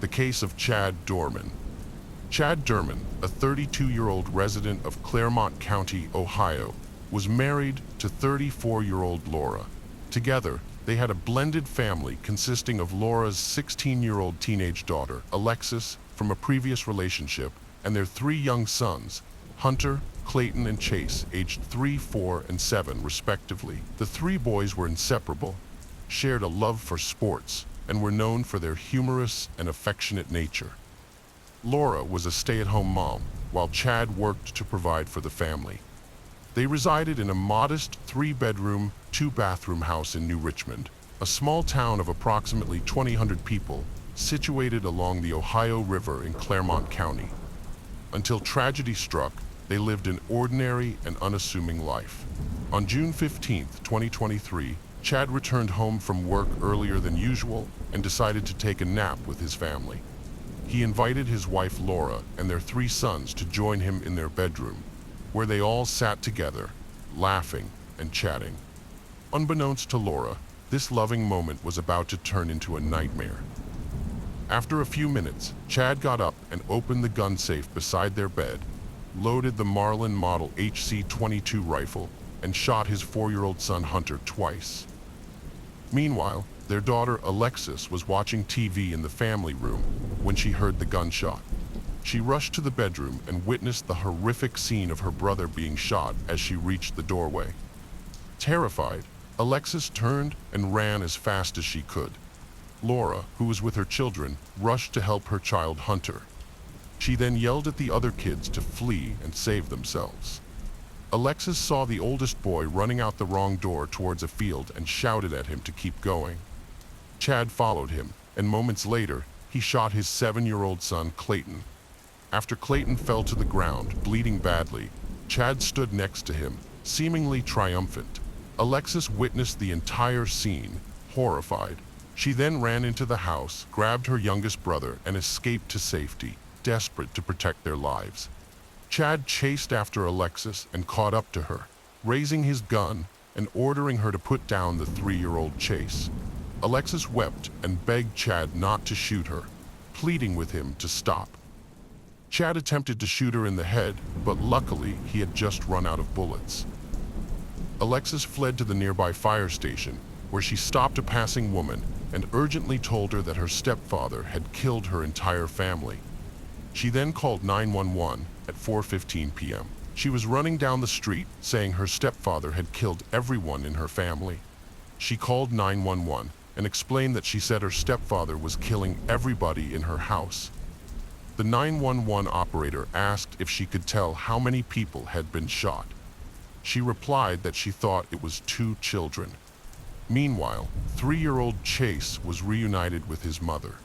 The case of Chad Dorman. Chad Dorman, a 32-year-old resident of Claremont County, Ohio, was married to 34-year-old Laura. Together, they had a blended family consisting of Laura's 16-year-old teenage daughter, Alexis, from a previous relationship, and their 3 young sons, Hunter, Clayton, and Chase, aged 3, 4, and 7, respectively. The 3 boys were inseparable, shared a love for sports, and were known for their humorous and affectionate nature. Laura was a stay-at-home mom, while Chad worked to provide for the family. They resided in a modest 3-bedroom, 2-bathroom house in New Richmond, a small town of approximately 2,000 people, situated along the Ohio River in Claremont County. Until tragedy struck, they lived an ordinary and unassuming life. On June 15, 2023, Chad returned home from work earlier than usual and decided to take a nap with his family. He invited his wife Laura and their 3 sons to join him in their bedroom, where they all sat together, laughing and chatting. Unbeknownst to Laura, this loving moment was about to turn into a nightmare. After a few minutes, Chad got up and opened the gun safe beside their bed, loaded the Marlin Model HC-22 rifle, and shot his 4-year-old son Hunter twice. Meanwhile, their daughter Alexis was watching TV in the family room when she heard the gunshot. She rushed to the bedroom and witnessed the horrific scene of her brother being shot as she reached the doorway. Terrified, Alexis turned and ran as fast as she could. Laura, who was with her children, rushed to help her child Hunter. She then yelled at the other kids to flee and save themselves. Alexis saw the oldest boy running out the wrong door towards a field and shouted at him to keep going. Chad followed him, and moments later, he shot his 7-year-old son Clayton. After Clayton fell to the ground, bleeding badly, Chad stood next to him, seemingly triumphant. Alexis witnessed the entire scene, horrified. She then ran into the house, grabbed her youngest brother, and escaped to safety, desperate to protect their lives. Chad chased after Alexis and caught up to her, raising his gun and ordering her to put down the 3-year-old Chase. Alexis wept and begged Chad not to shoot her, pleading with him to stop. Chad attempted to shoot her in the head, but luckily he had just run out of bullets. Alexis fled to the nearby fire station, where she stopped a passing woman and urgently told her that her stepfather had killed her entire family. She then called 911 at 4:15 p.m. She was running down the street saying her stepfather had killed everyone in her family. She called 911 and explained that she said her stepfather was killing everybody in her house. The 911 operator asked if she could tell how many people had been shot. She replied that she thought it was 2 children. Meanwhile, 3-year-old Chase was reunited with his mother.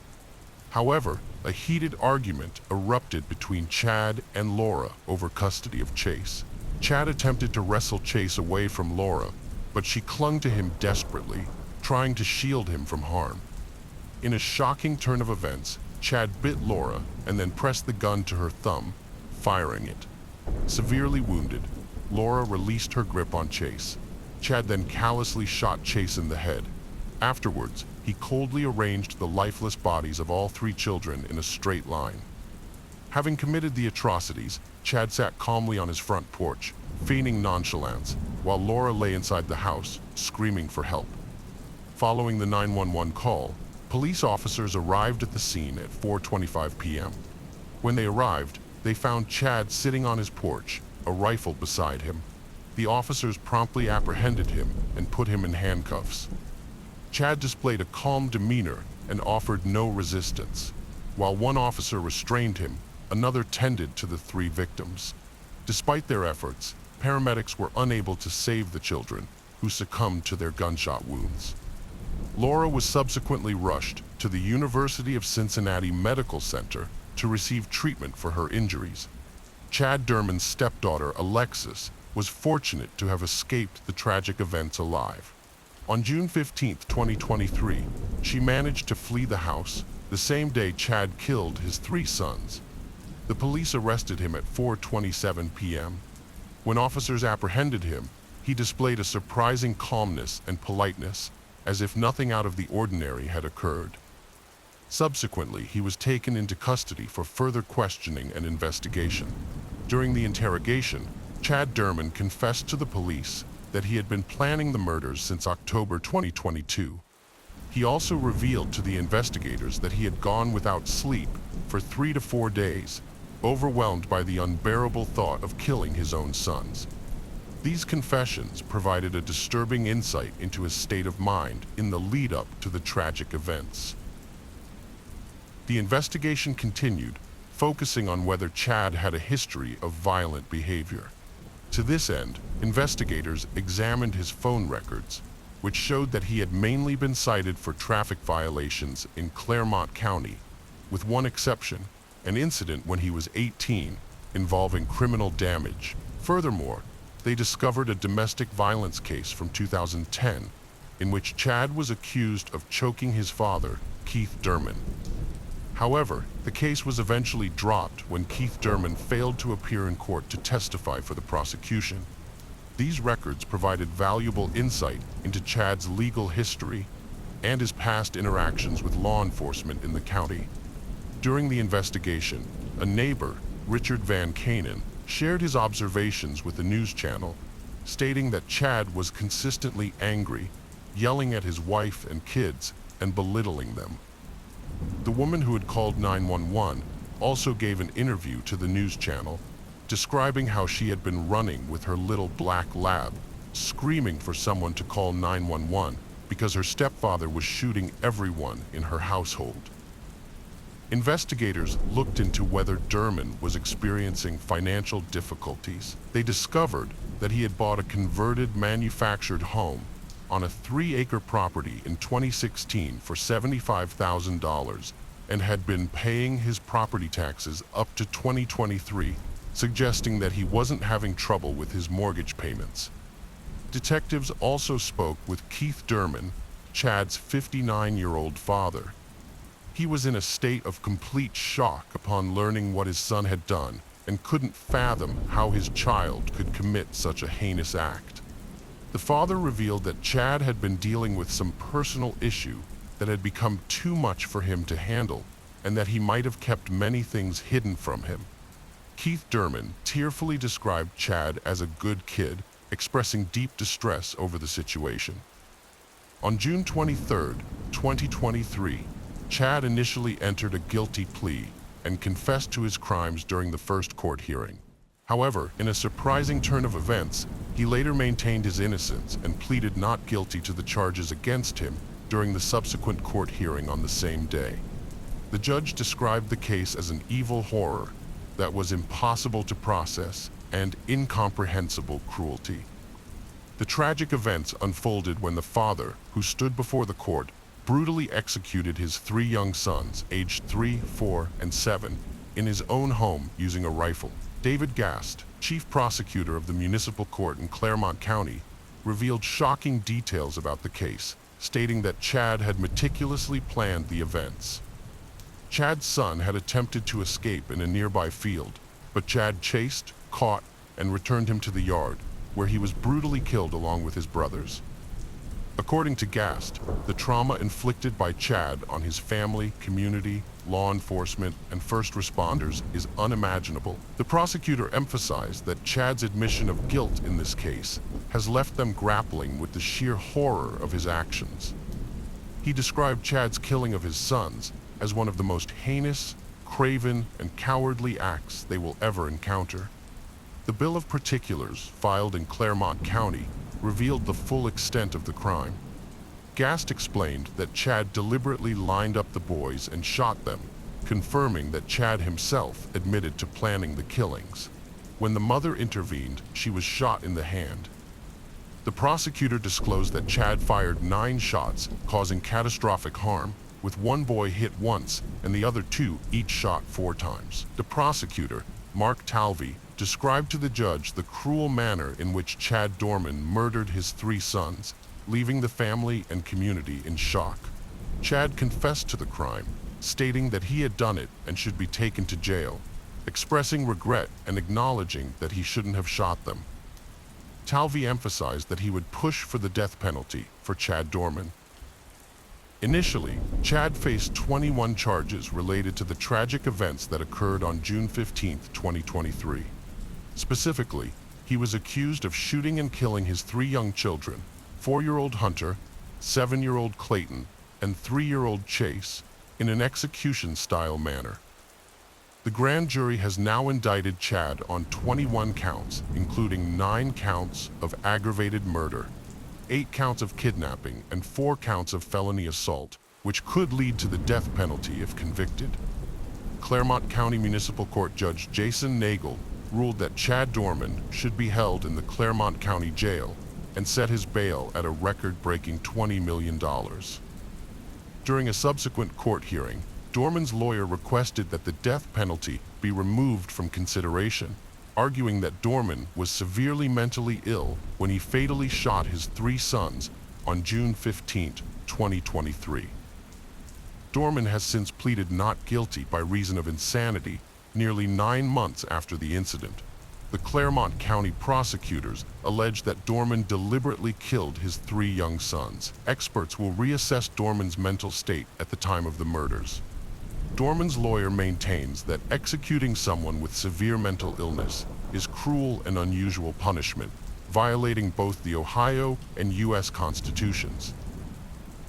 However, a heated argument erupted between Chad and Laura over custody of Chase. Chad attempted to wrestle Chase away from Laura, but she clung to him desperately, trying to shield him from harm. In a shocking turn of events, Chad bit Laura and then pressed the gun to her thumb, firing it. Severely wounded, Laura released her grip on Chase. Chad then callously shot Chase in the head. Afterwards, he coldly arranged the lifeless bodies of all 3 children in a straight line. Having committed the atrocities, Chad sat calmly on his front porch, feigning nonchalance, while Laura lay inside the house, screaming for help. Following the 911 call, police officers arrived at the scene at 4:25 p.m. When they arrived, they found Chad sitting on his porch, a rifle beside him. The officers promptly apprehended him and put him in handcuffs. Chad displayed a calm demeanor and offered no resistance. While one officer restrained him, another tended to the 3 victims. Despite their efforts, paramedics were unable to save the children, who succumbed to their gunshot wounds. Laura was subsequently rushed to the University of Cincinnati Medical Center to receive treatment for her injuries. Chad Dorman's stepdaughter, Alexis, was fortunate to have escaped the tragic events alive. On June 15, 2023, she managed to flee the house, the same day Chad killed his 3 sons. The police arrested him at 4:27 p.m. When officers apprehended him, he displayed a surprising calmness and politeness, as if nothing out of the ordinary had occurred. Subsequently, he was taken into custody for further questioning and investigation. During the interrogation, Chad Derman confessed to the police that he had been planning the murders since October 2022. He also revealed to the investigators that he had gone without sleep for 3 to 4 days, overwhelmed by the unbearable thought of killing his own sons. These confessions provided a disturbing insight into his state of mind in the lead-up to the tragic events. The investigation continued, focusing on whether Chad had a history of violent behavior. To this end, investigators examined his phone records, which showed that he had mainly been cited for traffic violations in Clermont County, with one exception, an incident when he was 18 involving criminal damage. Furthermore, they discovered a domestic violence case from 2010 in which Chad was accused of choking his father, Keith Derman. However, the case was eventually dropped when Keith Derman failed to appear in court to testify for the prosecution. These records provided valuable insight into Chad's legal history and his past interactions with law enforcement in the county. During the investigation, a neighbor, Richard Van Kanen, shared his observations with the news channel, stating that Chad was consistently angry, yelling at his wife and kids, and belittling them. The woman who had called 911 also gave an interview to the news channel, describing how she had been running with her little black lab, screaming for someone to call 911 because her stepfather was shooting everyone in her household. Investigators looked into whether Derman was experiencing financial difficulties. They discovered that he had bought a converted manufactured home on a 3-acre property in 2016 for $75,000 and had been paying his property taxes up to 2023, suggesting that he wasn't having trouble with his mortgage payments. Detectives also spoke with Keith Derman, Chad's 59-year-old father. He was in a state of complete shock upon learning what his son had done and couldn't fathom how his child could commit such a heinous act. The father revealed that Chad had been dealing with some personal issue that had become too much for him to handle, and that he might have kept many things hidden from him. Keith Derman tearfully described Chad as a good kid, expressing deep distress over the situation. On June 23, 2023, Chad initially entered a guilty plea and confessed to his crimes during the first court hearing. However, in a surprising turn of events, he later maintained his innocence and pleaded not guilty to the charges against him during the subsequent court hearing on the same day. The judge described the case as an evil horror that was impossible to process and incomprehensible cruelty. The tragic events unfolded when the father, who stood before the court, brutally executed his 3 young sons, aged 3, 4, and 7, in his own home using a rifle. David Gast, chief prosecutor of the municipal court in Clermont County, revealed shocking details about the case, stating that Chad had meticulously planned the events. Chad's son had attempted to escape in a nearby field, but Chad chased, caught, and returned him to the yard, where he was brutally killed along with his brothers. According to Gast, the trauma inflicted by Chad on his family, community, law enforcement, and first responders is unimaginable. The prosecutor emphasized that Chad's admission of guilt in this case has left them grappling with the sheer horror of his actions. He described Chad's killing of his sons as one of the most heinous, craven, and cowardly acts they will ever encounter. The bill of particulars, filed in Clermont County, revealed the full extent of the crime. Gast explained that Chad deliberately lined up the boys and shot them, confirming that Chad himself admitted to planning the killings. When the mother intervened, she was shot in the hand. The prosecutor disclosed that Chad fired 9 shots, causing catastrophic harm, with one boy hit once and the other 2 each shot 4 times. The prosecutor, Mark Talvey, described to the judge the cruel manner in which Chad Dorman murdered his 3 sons, leaving the family and community in shock. Chad confessed to the crime, stating that he had done it and should be taken to jail, expressing regret and acknowledging that he shouldn't have shot them. Talvey emphasized that he would push for the death penalty for Chad Dorman. Initially, Chad faced 21 charges related to the tragic events that occurred on June 15, 2023. Specifically, he was accused of shooting and killing his three young children, 4-year-old Hunter, 7-year-old Clayton, and 3-year-old Chase, in an execution-style manner. The grand jury has now indicted Chad on 21 counts, including 9 counts of aggravated murder, 8 counts of kidnapping, and 4 counts of felony assault, which could lead to the death penalty if convicted. Clermont County Municipal Court Judge Jason Nagel ruled that Chad Dorman should be held in the Clermont County Jail and set his bail at a record-breaking $20 million. During a subsequent court hearing, Dorman's lawyer requested that the death penalty be removed from consideration, arguing that Dorman was severely mentally ill when he fatally shot his 3 sons on June 15, 2023. Dorman has since pleaded not guilty by reason of insanity nearly 9 months after the incident. The Clermont County prosecutors allege that Dorman deliberately killed his 3 young sons. Experts will reassess Dorman's mental state at the time of the murders. Dorman's lawyer maintains that executing someone with severe mental illness is cruel and unusual punishment, violating both the Ohio and U.S. constitutions.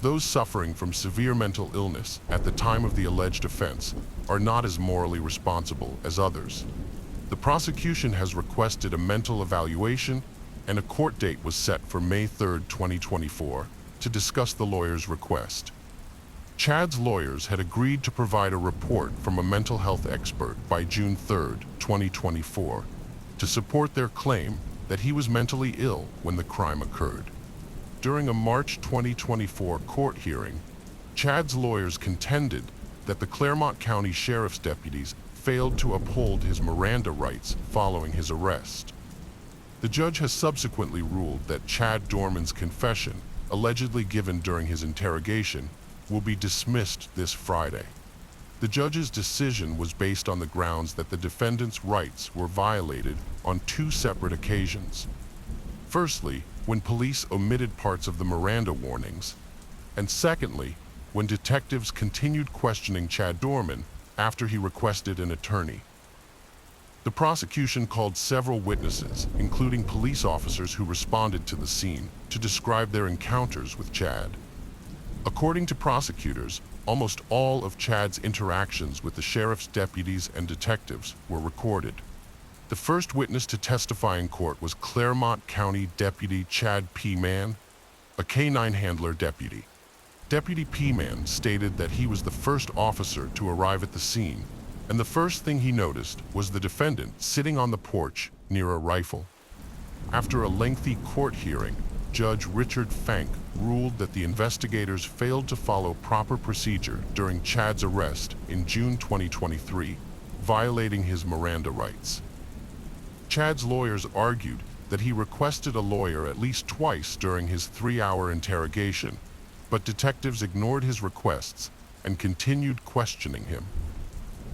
Those suffering from severe mental illness at the time of the alleged offense are not as morally responsible as others. The prosecution has requested a mental evaluation, and a court date was set for May 3, 2024, to discuss the lawyer's request. Chad's lawyers had agreed to provide a report from a mental health expert by June 3, 2024, to support their claim that he was mentally ill when the crime occurred. During a March 2024 court hearing, Chad's lawyers contended that the Clermont County Sheriff's deputies failed to uphold his Miranda rights following his arrest. The judge has subsequently ruled that Chad Dorman's confession, allegedly given during his interrogation, will be dismissed this Friday. The judge's decision was based on the grounds that the defendant's rights were violated on 2 separate occasions. Firstly, when police omitted parts of the Miranda warnings, and secondly, when detectives continued questioning Chad Dorman after he requested an attorney. The prosecution called several witnesses, including police officers who responded to the scene, to describe their encounters with Chad. According to prosecutors, almost all of Chad's interactions with the sheriff's deputies and detectives were recorded. The first witness to testify in court was Clermont County Deputy Chad P. Mann, a K-9 handler deputy. Deputy P. Mann stated that he was the first officer to arrive at the scene, and the first thing he noticed was the defendant sitting on the porch near a rifle. After a lengthy court hearing, Judge Richard Fank ruled that the investigators failed to follow proper procedure during Chad's arrest in June 2023, violating his Miranda rights. Chad's lawyers argued that he requested a lawyer at least twice during his 3-hour interrogation, but detectives ignored his requests and continued questioning him.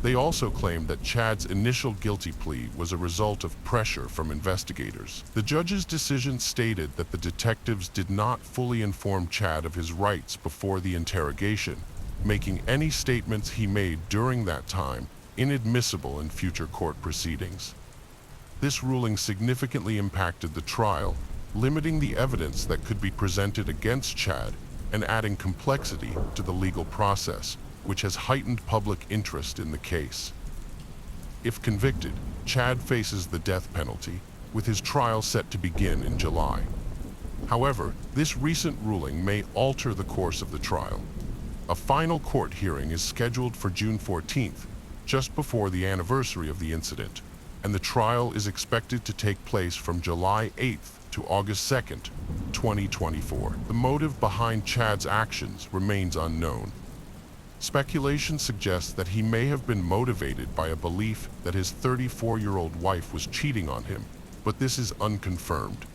They also claimed that Chad's initial guilty plea was a result of pressure from investigators. The judge's decision stated that the detectives did not fully inform Chad of his rights before the interrogation, making any statements he made during that time inadmissible in future court proceedings. This ruling significantly impacted the trial, limiting the evidence that could be presented against Chad and adding complexity to the legal process, which has heightened public interest in the case. If convicted, Chad faces the death penalty, with his trial set to begin in July. However, this recent ruling may alter the course of the trial. A final court hearing is scheduled for June 14th, just before the anniversary of the incident, and the trial is expected to take place from July 8th to August 2nd, 2024. The motive behind Chad's actions remains unknown. Speculation suggests that he may have been motivated by a belief that his 34-year-old wife was cheating on him, but this is unconfirmed.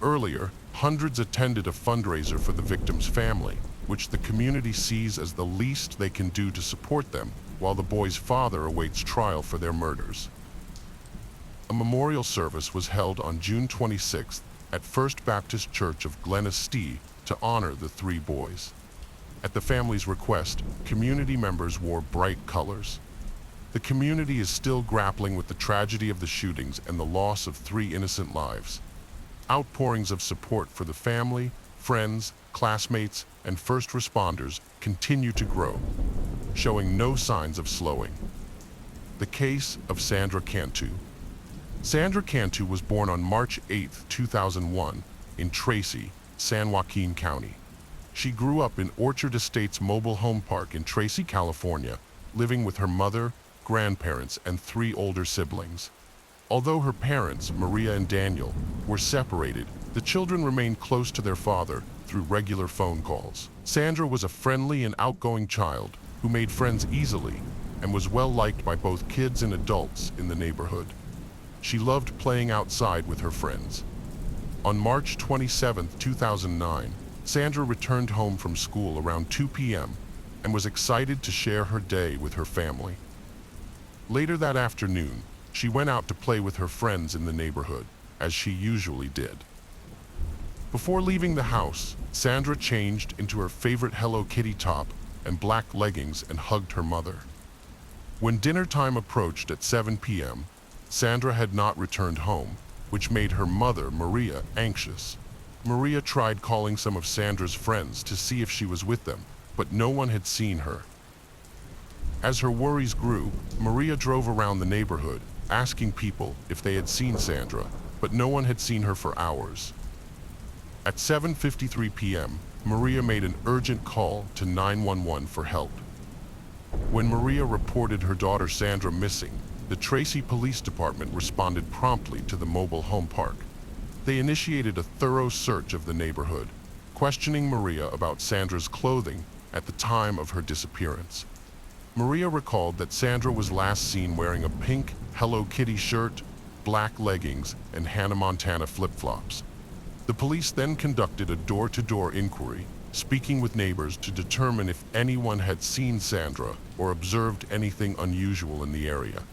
Earlier, hundreds attended a fundraiser for the victim's family, which the community sees as the least they can do to support them, while the boy's father awaits trial for their murders. A memorial service was held on June 26th at First Baptist Church of Glen Estee to honor the 3 boys. At the family's request, community members wore bright colors. The community is still grappling with the tragedy of the shootings and the loss of 3 innocent lives. Outpourings of support for the family, friends, classmates, and first responders continue to grow, showing no signs of slowing. The case of Sandra Cantu. Sandra Cantu was born on March 8, 2001, in Tracy, San Joaquin County. She grew up in Orchard Estates Mobile Home Park in Tracy, California, living with her mother, grandparents, and 3 older siblings. Although her parents, Maria and Daniel, were separated, the children remained close to their father through regular phone calls. Sandra was a friendly and outgoing child who made friends easily and was well liked by both kids and adults in the neighborhood. She loved playing outside with her friends. On March 27, 2009, Sandra returned home from school around 2 p.m. and was excited to share her day with her family. Later that afternoon, she went out to play with her friends in the neighborhood, as she usually did. Before leaving the house, Sandra changed into her favorite Hello Kitty top and black leggings and hugged her mother. When dinner time approached at 7 p.m., Sandra had not returned home, which made her mother, Maria, anxious. Maria tried calling some of Sandra's friends to see if she was with them, but no one had seen her. As her worries grew, Maria drove around the neighborhood, asking people if they had seen Sandra, but no one had seen her for hours. At 7:53 p.m., Maria made an urgent call to 911 for help. When Maria reported her daughter Sandra missing, the Tracy Police Department responded promptly to the mobile home park. They initiated a thorough search of the neighborhood, questioning Maria about Sandra's clothing at the time of her disappearance. Maria recalled that Sandra was last seen wearing a pink Hello Kitty shirt, black leggings, and Hannah Montana flip-flops. The police then conducted a door-to-door inquiry, speaking with neighbors to determine if anyone had seen Sandra or observed anything unusual in the area.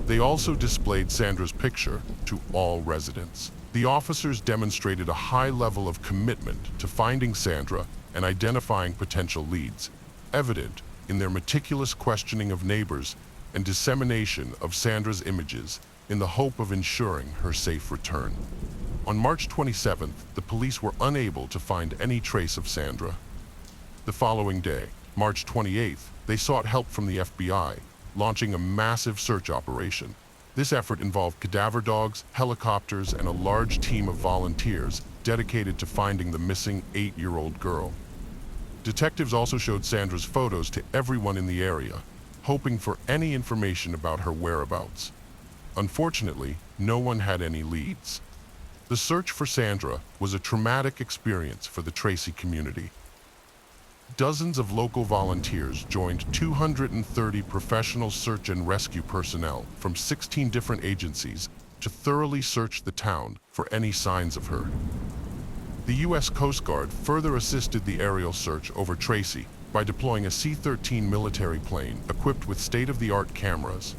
They also displayed Sandra's picture to all residents. The officers demonstrated a high level of commitment to finding Sandra and identifying potential leads, evident in their meticulous questioning of neighbors and dissemination of Sandra's images in the hope of ensuring her safe return. On March 27th, the police were unable to find any trace of Sandra. The following day, March 28th, they sought help from the FBI, launching a massive search operation. This effort involved cadaver dogs, helicopters, and a large team of volunteers dedicated to finding the missing 8-year-old girl. Detectives also showed Sandra's photos to everyone in the area, hoping for any information about her whereabouts. Unfortunately, no one had any leads. The search for Sandra was a traumatic experience for the Tracy community. Dozens of local volunteers joined 230 professional search and rescue personnel from 16 different agencies to thoroughly search the town for any signs of her. The U.S. Coast Guard further assisted the aerial search over Tracy by deploying a C-13 military plane equipped with state-of-the-art cameras.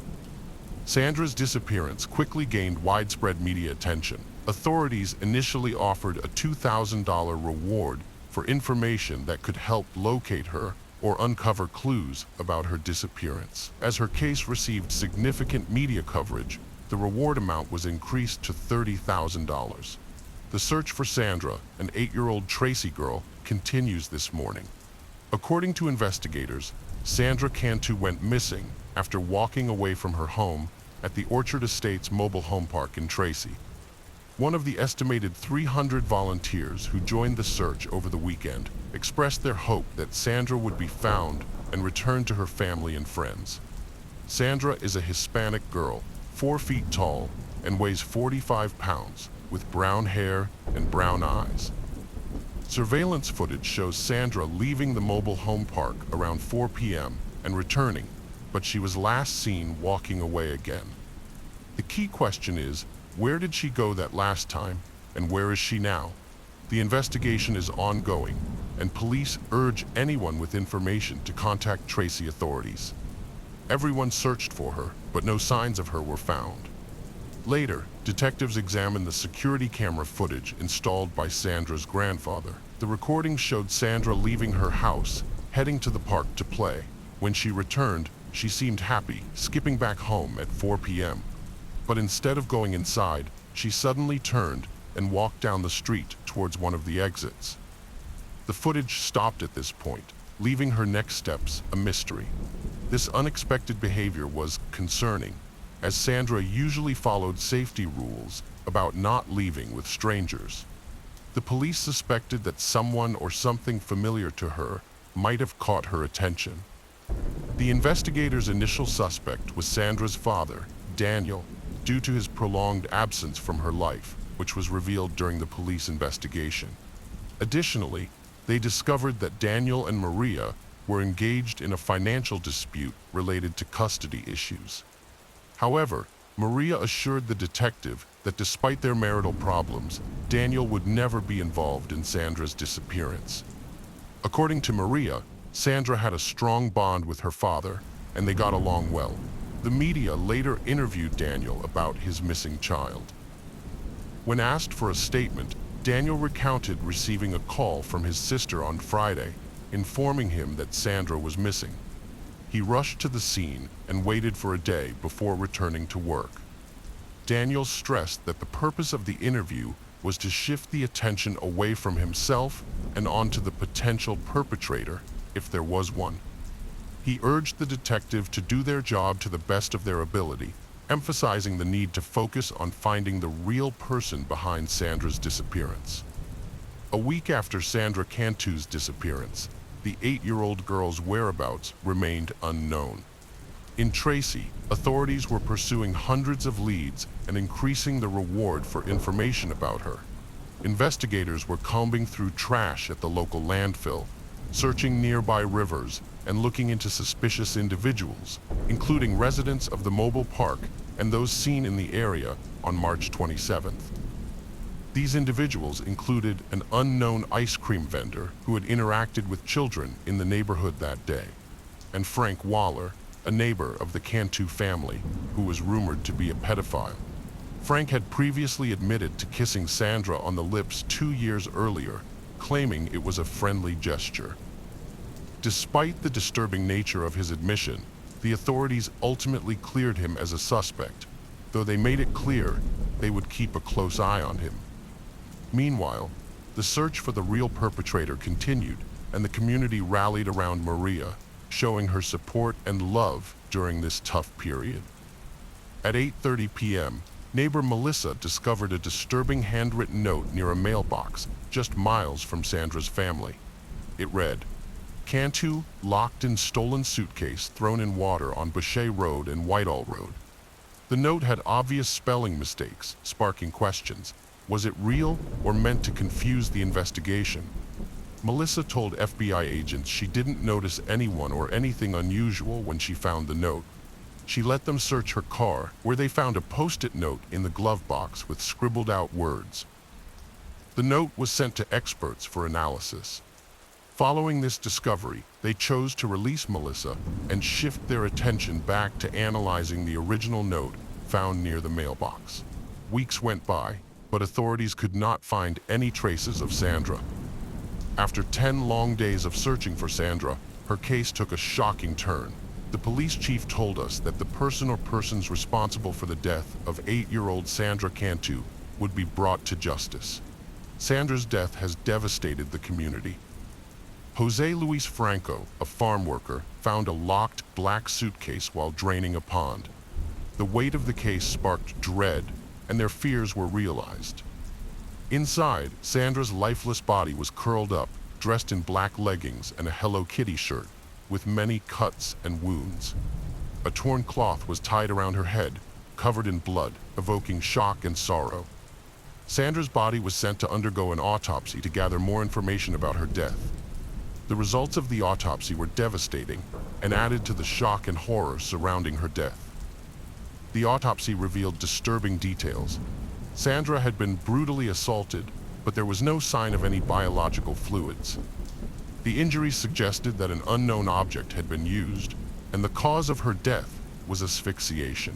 Sandra's disappearance quickly gained widespread media attention. Authorities initially offered a $2,000 reward for information that could help locate her or uncover clues about her disappearance. As her case received significant media coverage, the reward amount was increased to $30,000. The search for Sandra, an 8-year-old Tracy girl, continues this morning. According to investigators, Sandra Cantu went missing after walking away from her home at the Orchard Estates Mobile Home Park in Tracy. One of the estimated 300 volunteers who joined the search over the weekend expressed their hope that Sandra would be found and returned to her family and friends. Sandra is a Hispanic girl, 4 feet tall, and weighs 45 pounds, with brown hair and brown eyes. Surveillance footage shows Sandra leaving the mobile home park around 4 p.m. and returning, but she was last seen walking away again. The key question is, where did she go that last time, and where is she now? The investigation is ongoing, and police urge anyone with information to contact Tracy authorities. Everyone searched for her, but no signs of her were found. Later, detectives examined the security camera footage installed by Sandra's grandfather. The recording showed Sandra leaving her house, heading to the park to play. When she returned, she seemed happy, skipping back home at 4 p.m. But instead of going inside, she suddenly turned and walked down the street towards one of the exits. The footage stopped at this point, leaving her next steps a mystery. This unexpected behavior was concerning, as Sandra usually followed safety rules about not leaving with strangers. The police suspected that someone or something familiar to her might have caught her attention. The investigators' initial suspect was Sandra's father, Daniel, due to his prolonged absence from her life, which was revealed during the police investigation. Additionally, they discovered that Daniel and Maria were engaged in a financial dispute related to custody issues. However, Maria assured the detective that despite their marital problems, Daniel would never be involved in Sandra's disappearance. According to Maria, Sandra had a strong bond with her father, and they got along well. The media later interviewed Daniel about his missing child. When asked for a statement, Daniel recounted receiving a call from his sister on Friday, informing him that Sandra was missing. He rushed to the scene and waited for a day before returning to work. Daniel stressed that the purpose of the interview was to shift the attention away from himself and onto the potential perpetrator, if there was one. He urged the detective to do their job to the best of their ability, emphasizing the need to focus on finding the real person behind Sandra's disappearance. A week after Sandra Cantu's disappearance, the 8-year-old girl's whereabouts remained unknown. In Tracy, authorities were pursuing hundreds of leads and increasing the reward for information about her. Investigators were combing through trash at the local landfill, searching nearby rivers, and looking into suspicious individuals, including residents of the mobile park and those seen in the area on March 27th. These individuals included an unknown ice cream vendor who had interacted with children in the neighborhood that day, and Frank Waller, a neighbor of the Cantu family, who was rumored to be a pedophile. Frank had previously admitted to kissing Sandra on the lips 2 years earlier, claiming it was a friendly gesture. Despite the disturbing nature of his admission, the authorities ultimately cleared him as a suspect, though they made it clear they would keep a close eye on him. Meanwhile, the search for the real perpetrator continued, and the community rallied around Maria, showing her support and love during this tough period. At 8:30 p.m., neighbor Melissa discovered a disturbing handwritten note near a mailbox just miles from Sandra's family. It read, "Cantu, locked in stolen suitcase thrown in water on Boucher Road and Whitehall Road." The note had obvious spelling mistakes, sparking questions. Was it real or meant to confuse the investigation? Melissa told FBI agents she didn't notice anyone or anything unusual when she found the note. She let them search her car, where they found a post-it note in the glove box with scribbled out words. The note was sent to experts for analysis. Following this discovery, they chose to release Melissa and shift their attention back to analyzing the original note found near the mailbox. Weeks went by, but authorities could not find any traces of Sandra. After 10 long days of searching for Sandra, her case took a shocking turn. The police chief told us that the person or persons responsible for the death of 8-year-old Sandra Cantu would be brought to justice. Sandra's death has devastated the community. Jose Luis Franco, a farm worker, found a locked black suitcase while draining a pond. The weight of the case sparked dread, and their fears were realized. Inside, Sandra's lifeless body was curled up, dressed in black leggings and a Hello Kitty shirt, with many cuts and wounds. A torn cloth was tied around her head, covered in blood, evoking shock and sorrow. Sandra's body was sent to undergo an autopsy to gather more information about her death. The results of the autopsy were devastating and added to the shock and horror surrounding her death. The autopsy revealed disturbing details. Sandra had been brutally assaulted, but there was no sign of any biological fluids. The injuries suggested that an unknown object had been used, and the cause of her death was asphyxiation.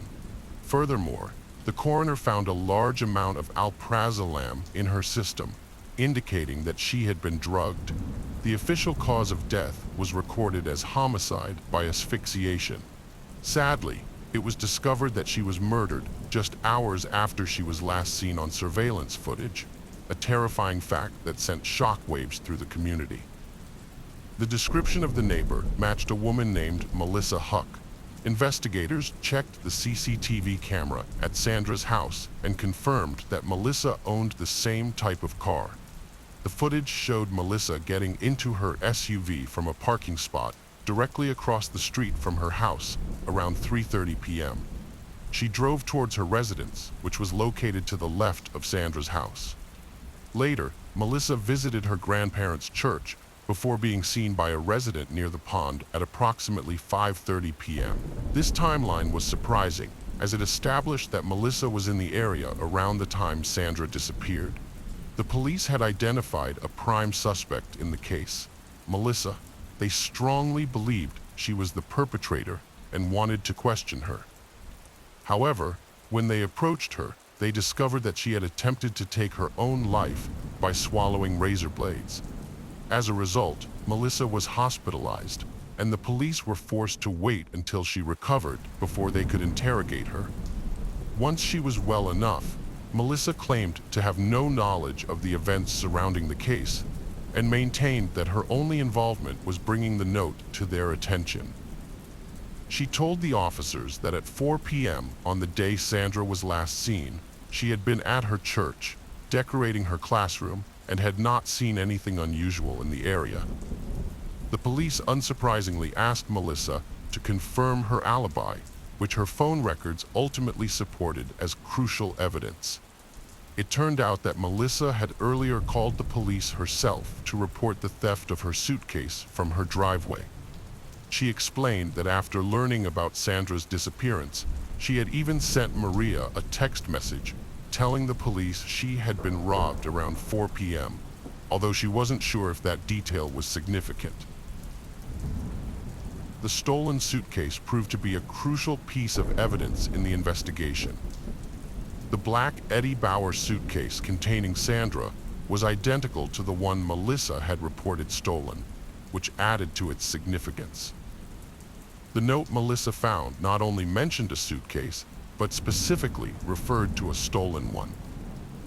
Furthermore, the coroner found a large amount of alprazolam in her system, indicating that she had been drugged. The official cause of death was recorded as homicide by asphyxiation. Sadly, it was discovered that she was murdered just hours after she was last seen on surveillance footage, a terrifying fact that sent shockwaves through the community. The description of the neighbor matched a woman named Melissa Huck. Investigators checked the CCTV camera at Sandra's house and confirmed that Melissa owned the same type of car. The footage showed Melissa getting into her SUV from a parking spot directly across the street from her house around 3:30 p.m. She drove towards her residence, which was located to the left of Sandra's house. Later, Melissa visited her grandparents' church before being seen by a resident near the pond at approximately 5:30 p.m. This timeline was surprising, as it established that Melissa was in the area around the time Sandra disappeared. The police had identified a prime suspect in the case, Melissa. They strongly believed she was the perpetrator and wanted to question her. However, when they approached her, they discovered that she had attempted to take her own life by swallowing razor blades. As a result, Melissa was hospitalized, and the police were forced to wait until she recovered before they could interrogate her. Once she was well enough, Melissa claimed to have no knowledge of the events surrounding the case and maintained that her only involvement was bringing the note to their attention. She told the officers that at 4 p.m. on the day Sandra was last seen, she had been at her church, decorating her classroom, and had not seen anything unusual in the area. The police unsurprisingly asked Melissa to confirm her alibi, which her phone records ultimately supported as crucial evidence. It turned out that Melissa had earlier called the police herself to report the theft of her suitcase from her driveway. She explained that after learning about Sandra's disappearance, she had even sent Maria a text message telling the police she had been robbed around 4 p.m., although she wasn't sure if that detail was significant. The stolen suitcase proved to be a crucial piece of evidence in the investigation. The black Eddie Bauer suitcase containing Sandra was identical to the one Melissa had reported stolen, which added to its significance. The note Melissa found not only mentioned a suitcase, but specifically referred to a stolen one.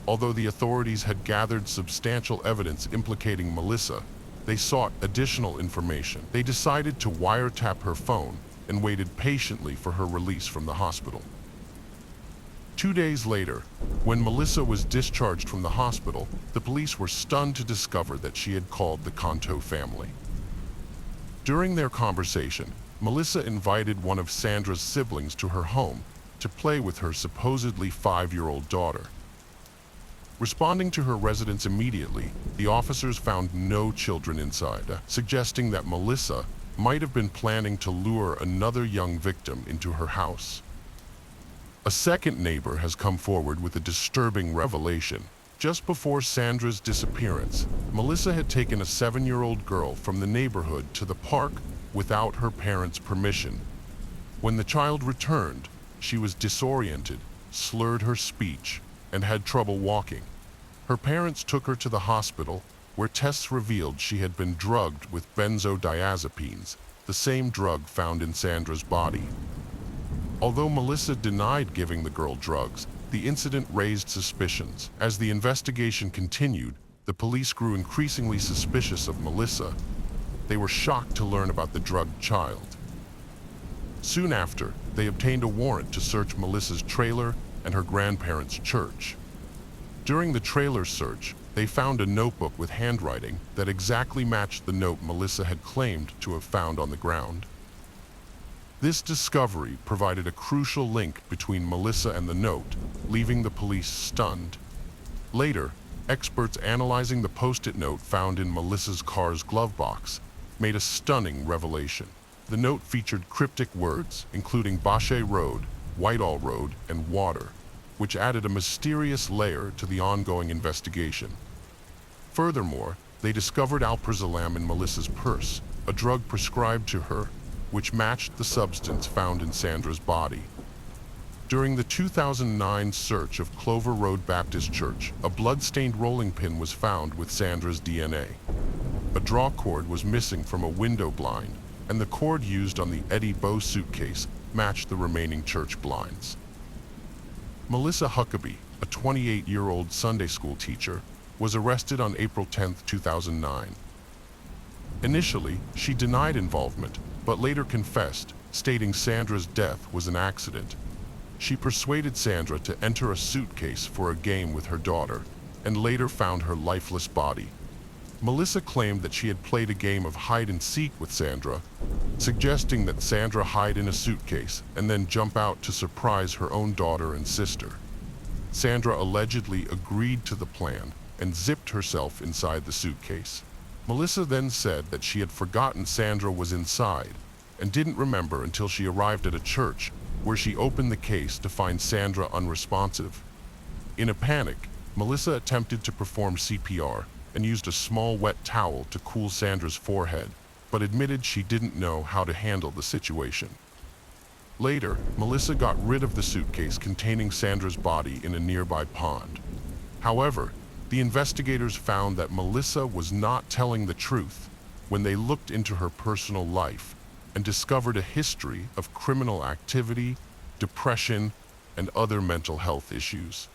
Although the authorities had gathered substantial evidence implicating Melissa, they sought additional information. They decided to wiretap her phone and waited patiently for her release from the hospital. 2 days later, when Melissa was discharged from the hospital, the police were stunned to discover that she had called the Canto family. During their conversation, Melissa invited one of Sandra's siblings to her home to play with her supposedly 5-year-old daughter. Responding to her residence immediately, the officers found no children inside, suggesting that Melissa might have been planning to lure another young victim into her house. A second neighbor has come forward with a disturbing revelation. Just before Sandra's disappearance, Melissa had taken a 7-year-old girl from the neighborhood to the park without her parents' permission. When the child returned, she was disoriented, slurred her speech, and had trouble walking. Her parents took her to the hospital, where tests revealed she had been drugged with benzodiazepines, the same drug found in Sandra's body. Although Melissa denied giving the girl drugs, the incident raised suspicions. As the investigation continued, the police grew increasingly suspicious of Melissa. They were shocked to learn about the drugged child. Soon after, they obtained a warrant to search Melissa's trailer and her grandparents' church. During the trailer search, they found a notebook with handwriting that exactly matched the note Melissa had claimed to have found on the ground. This discovery provided a crucial link between Melissa and the note, leaving the police stunned. Later, experts analyzing the post-it note found in Melissa's car's glove box made a stunning revelation. The note featured cryptic words, including Bache Road, Whitehall Road, and water, which added a mysterious layer to the ongoing investigation. Furthermore, they discovered alprazolam in Melissa's purse, a drug prescribed to her, which matched the substance found in Sandra's body. During the 2009 search of Clover Road Baptist Church, a blood-stained rolling pin was found with Sandra's DNA. A draw cord was missing from a window blind, and the cord used on the Eddie Bow suitcase matched the remaining church blinds. Melissa Huckabee, a 28-year-old Sunday school teacher, was arrested on April 10, 2009. Initially, she denied involvement, but later confessed, stating Sandra's death was an accident. She persuaded Sandra to enter a suitcase for a game with her daughter, and later found her lifeless body. Melissa claimed that she had played a game of hide-and-seek with Sandra, suggesting that Sandra hide in a suitcase and then jump out to surprise her own daughter and sister. Sandra allegedly agreed to the plan and zipped herself inside the suitcase. Melissa then said that she had forgotten Sandra was inside and didn't remember until she arrived at a church where she opened the case to find Sandra unresponsive. In a panic, Melissa attempted to perform CPR and used a small wet towel to cool Sandra's forehead, but admitted she didn't know how to handle the situation. Later, Melissa got rid of the suitcase containing Sandra's body in a nearby pond. However, the investigators found that Melissa was not telling the truth when they looked into her personal life and discovered a history of criminal activity, depression, and other mental health issues.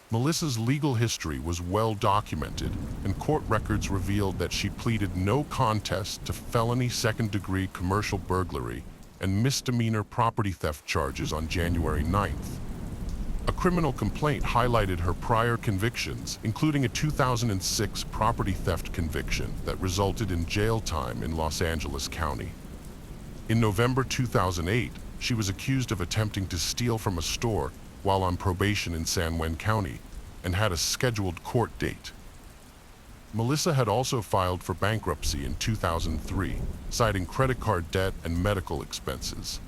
Melissa's legal history was well documented, and court records revealed that she pleaded no contest to felony second-degree commercial burglary and misdemeanor property theft charges on January 9th. A criminal complaint highlighted her prior convictions, including a 2006 property theft conviction that resulted in jail time in Los Angeles County. In November 2008, she was accused of attempting to steal from a store while on probation in San Juan County and had a scheduled court date. Melissa had also filed for bankruptcy in 2003, citing credit card debt and medical expenses.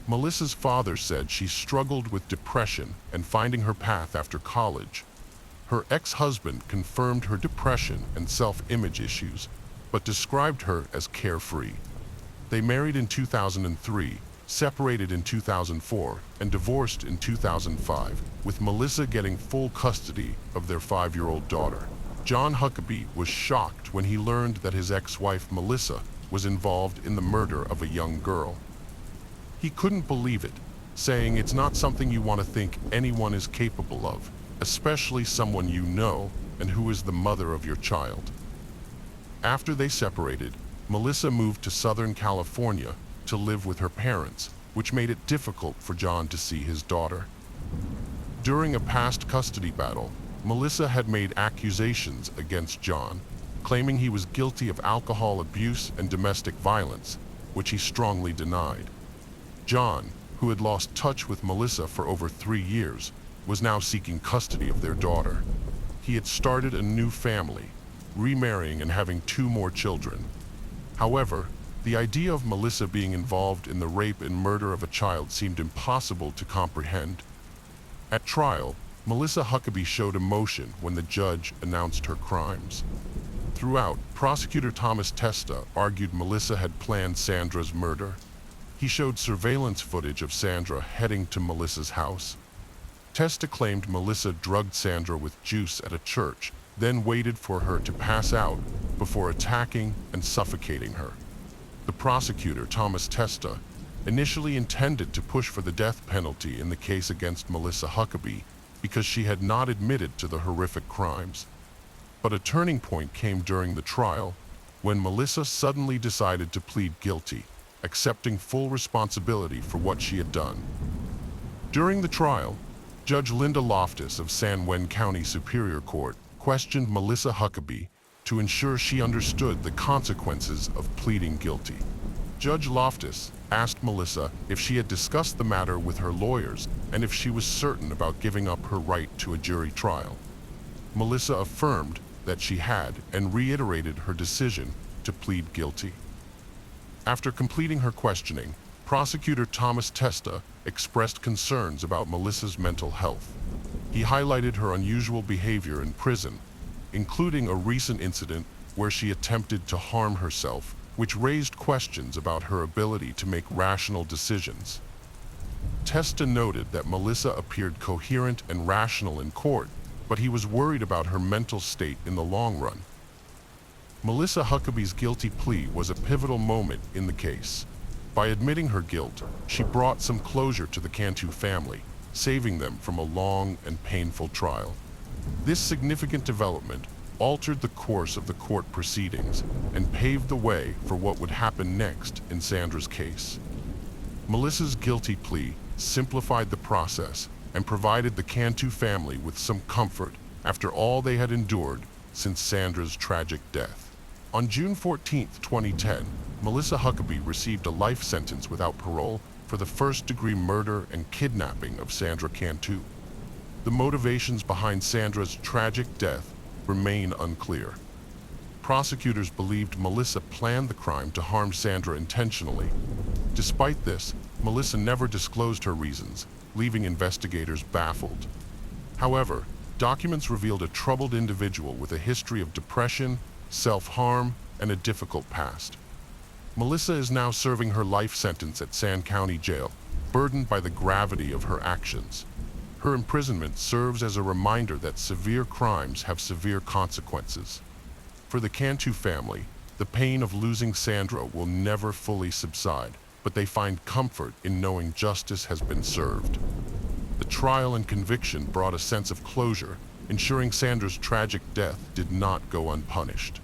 Melissa's father said she struggled with depression and finding her path after college. Her ex-husband confirmed her depression and self-image issues, but described her as carefree. They married in 2003, separated in 2004, and divorced in 2005, with Melissa getting full custody of their 5-year-old daughter. John Huckabee was shocked when he learned that his ex-wife Melissa was involved in the murder of a young girl. He couldn't believe it, saying it's not something you want to think anyone is capable of, especially someone you know and who is the mother of your child. After they separated, Melissa moved to Southern California to live with her parents, which made it difficult for John to see his daughter. During a past custody battle, Melissa had made accusations against John, claiming he was guilty of alcohol abuse and domestic violence, which he strongly denied. John, who had lost touch with Melissa for over 3 years, was now seeking custody of their daughter. He had started a new family, remarrying and having 2 more children. However, the idea of Melissa being involved in the rape and murder of a child seemed impossible to comprehend. At trial, Melissa Huckabee showed emotion when the judge announced her crimes. Throughout, prosecutor Thomas Testa argued Melissa had planned Sandra's murder. He showed surveillance footage of Sandra heading to Melissa's house. Testa claimed Melissa drugged Sandra with juice at a church, then waited for her to pass out before attacking and suffocating her. The prosecutor, Thomas Testa, initially intended to push for the death penalty in the case against Melissa Huckabee because she had not admitted to the horrific crimes. But a turning point came during the trial when Melissa suddenly decided to plead guilty, accepting full responsibility for what she had done. During the trial, Judge Linda Loftus of San Juan County Superior Court questioned Melissa Huckabee to ensure she understood the consequences of pleading guilty. Judge Loftus asked Melissa if she had discussed the matter with her lawyers and if she was certain about giving up her right to a jury trial. Melissa affirmed that she had and reiterated her decision to plead guilty. After completing her questioning, prosecutor Thomas Testa expressed concerns about Melissa's mental health. He highlighted her unusual behavior in prison, including a recent incident where she attempted to harm herself, which raised questions about her ability to make rational decisions. Testa noted that Melissa appeared coherent and rational in court, but he was worried about her mental state in the long run. Melissa Huckabee's guilty plea was a pivotal moment in the case. By admitting her guilt, she brought some closure to the Cantu family, saving them from a long and painful trial. This significant development altered the course of the court proceedings and paved the way for what would happen next in Sandra's case. Melissa's guilty plea simplified the process and provided the Cantu family with some comfort after all they had endured since Sandra's tragic death. On June 14, 2010, Melissa Huckabee received a life sentence without parole for the first-degree murder and kidnapping of Sandra Cantu. The motivations behind Sandra's tragic death remain unclear. Prosecutors believed Melissa planned the crime to harm Sandra intentionally. Despite this, Melissa never disclosed her reasons, leaving investigators baffled. However, documents revealed a troubled individual with a history of depression, self-harm, and a difficult past. Melissa is now serving her life sentence at Sand County Jail, burdened by the gravity of her actions. Her imprisonment serves as a reminder that severe crimes have severe consequences. For the Cantu family, the pain of losing Sandra will never fully subside, but they find comfort in knowing justice has been served. The trial and conviction brought a sense of closure, ensuring Sandra's tragic death did not go unpunished.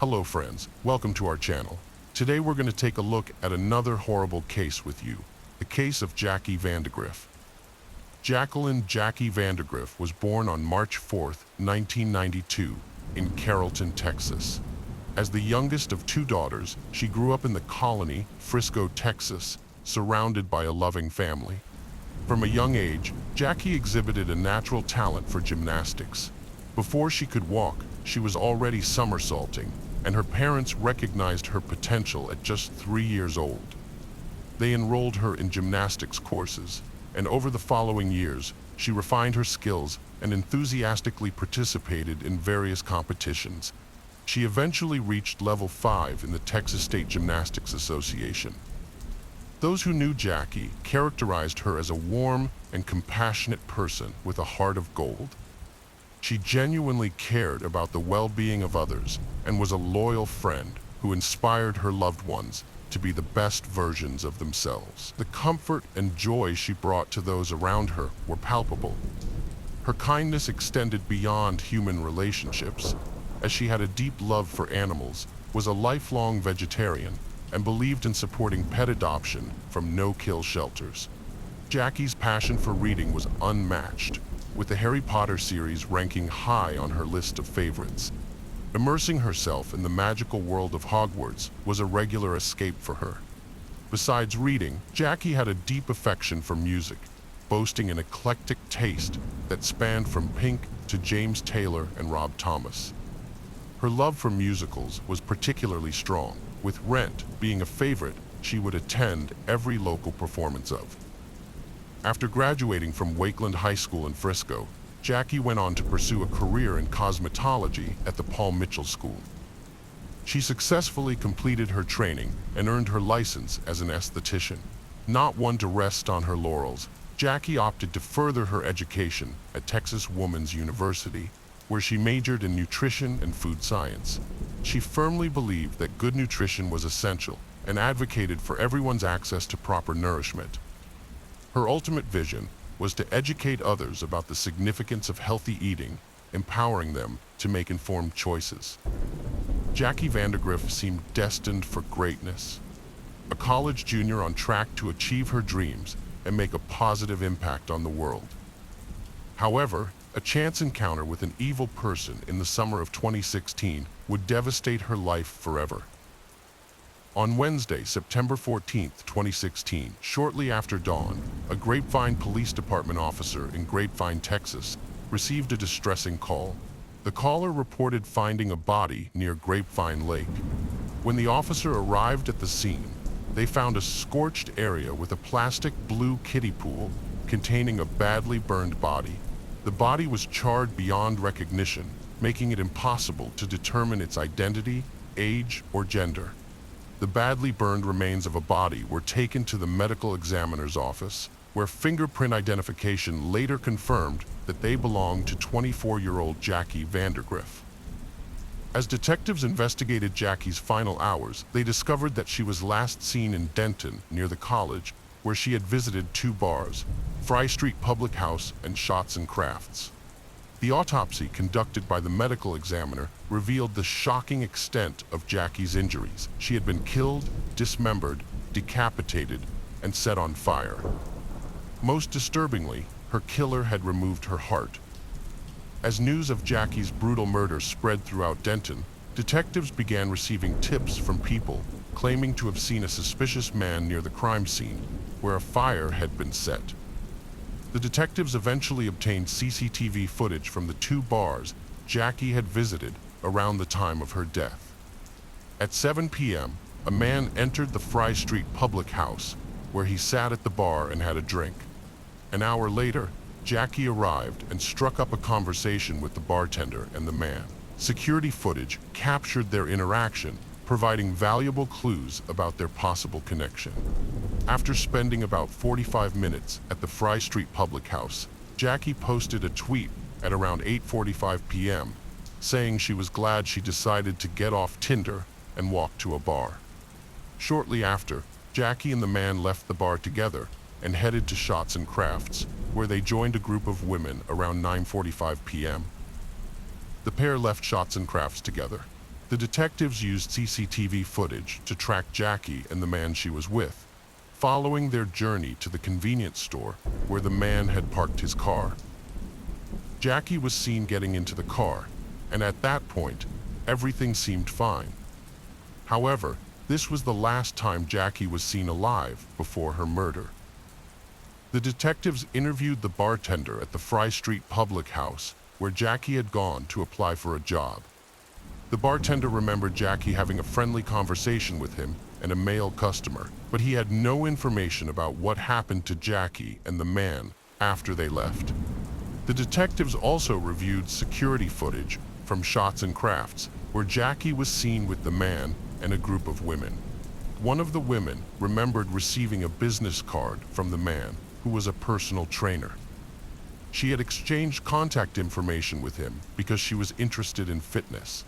Hello friends, welcome to our channel. Today we're going to take a look at another horrible case with you, the case of Jackie Vandergriff. Jacqueline Jackie Vandergriff was born on March 4, 1992, in Carrollton, Texas. As the youngest of two daughters, she grew up in the colony, Frisco, Texas, surrounded by a loving family. From a young age, Jackie exhibited a natural talent for gymnastics. Before she could walk, she was already somersaulting, and her parents recognized her potential at just 3 years old. They enrolled her in gymnastics courses, and over the following years, she refined her skills and enthusiastically participated in various competitions. She eventually reached level 5 in the Texas State Gymnastics Association. Those who knew Jackie characterized her as a warm and compassionate person with a heart of gold. She genuinely cared about the well-being of others and was a loyal friend who inspired her loved ones to be the best versions of themselves. The comfort and joy she brought to those around her were palpable. Her kindness extended beyond human relationships, as she had a deep love for animals, was a lifelong vegetarian, and believed in supporting pet adoption from no-kill shelters. Jackie's passion for reading was unmatched, with the Harry Potter series ranking high on her list of favorites. Immersing herself in the magical world of Hogwarts was a regular escape for her. Besides reading, Jackie had a deep affection for music, boasting an eclectic taste that spanned from Pink to James Taylor and Rob Thomas. Her love for musicals was particularly strong, with Rent being a favorite she would attend every local performance of. After graduating from Wakeland High School in Frisco, Jackie went on to pursue a career in cosmetology at the Paul Mitchell School. She successfully completed her training and earned her license as an esthetician. Not one to rest on her laurels, Jackie opted to further her education at Texas Woman's University, where she majored in nutrition and food science. She firmly believed that good nutrition was essential and advocated for everyone's access to proper nourishment. Her ultimate vision was to educate others about the significance of healthy eating, empowering them to make informed choices. Jackie Vandergriff seemed destined for greatness, a college junior on track to achieve her dreams and make a positive impact on the world. However, a chance encounter with an evil person in the summer of 2016 would devastate her life forever. On Wednesday, September 14, 2016, shortly after dawn, a Grapevine Police Department officer in Grapevine, Texas, received a distressing call. The caller reported finding a body near Grapevine Lake. When the officer arrived at the scene, they found a scorched area with a plastic blue kiddie pool containing a badly burned body. The body was charred beyond recognition, making it impossible to determine its identity, age, or gender. the badly burned remains of a body were taken to the medical examiner's office, where fingerprint identification later confirmed that they belonged to 24-year-old Jackie Vandergriff. As detectives investigated Jackie's final hours, they discovered that she was last seen in Denton, near the college, where she had visited two bars, Fry Street Public House and Shots and Crafts. The autopsy conducted by the medical examiner revealed the shocking extent of Jackie's injuries. She had been killed, dismembered, decapitated, and set on fire. Most disturbingly, her killer had removed her heart. As news of Jackie's brutal murder spread throughout Denton, detectives began receiving tips from people claiming to have seen a suspicious man near the crime scene, where a fire had been set. The detectives eventually obtained CCTV footage from the two bars Jackie had visited around the time of her death. At 7 p.m., a man entered the Fry Street Public House, where he sat at the bar and had a drink. An hour later, Jackie arrived and struck up a conversation with the bartender and the man. Security footage captured their interaction, providing valuable clues about their possible connection. After spending about 45 minutes at the Fry Street Public House, Jackie posted a tweet at around 8:45 p.m., saying she was glad she decided to get off Tinder and walk to a bar. Shortly after, Jackie and the man left the bar together and headed to Shots and Crafts, where they joined a group of women around 9:45 p.m. The pair left Shots and Crafts together. The detectives used CCTV footage to track Jackie and the man she was with, following their journey to the convenience store where the man had parked his car. Jackie was seen getting into the car, and at that point, everything seemed fine. However, this was the last time Jackie was seen alive before her murder. The detectives interviewed the bartender at the Fry Street Public House, where Jackie had gone to apply for a job. The bartender remembered Jackie having a friendly conversation with him and a male customer, but he had no information about what happened to Jackie and the man after they left. The detectives also reviewed security footage from Shots and Crafts, where Jackie was seen with the man and a group of women. One of the women remembered receiving a business card from the man, who was a personal trainer. She had exchanged contact information with him because she was interested in fitness.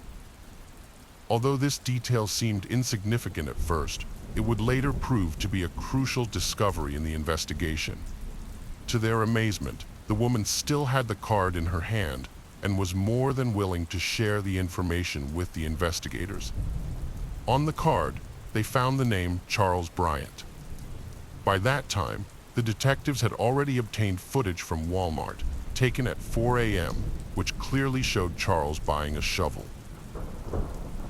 Although this detail seemed insignificant at first, it would later prove to be a crucial discovery in the investigation. To their amazement, the woman still had the card in her hand and was more than willing to share the information with the investigators. On the card, they found the name Charles Bryant. By that time, the detectives had already obtained footage from Walmart, taken at 4 a.m., which clearly showed Charles buying a shovel.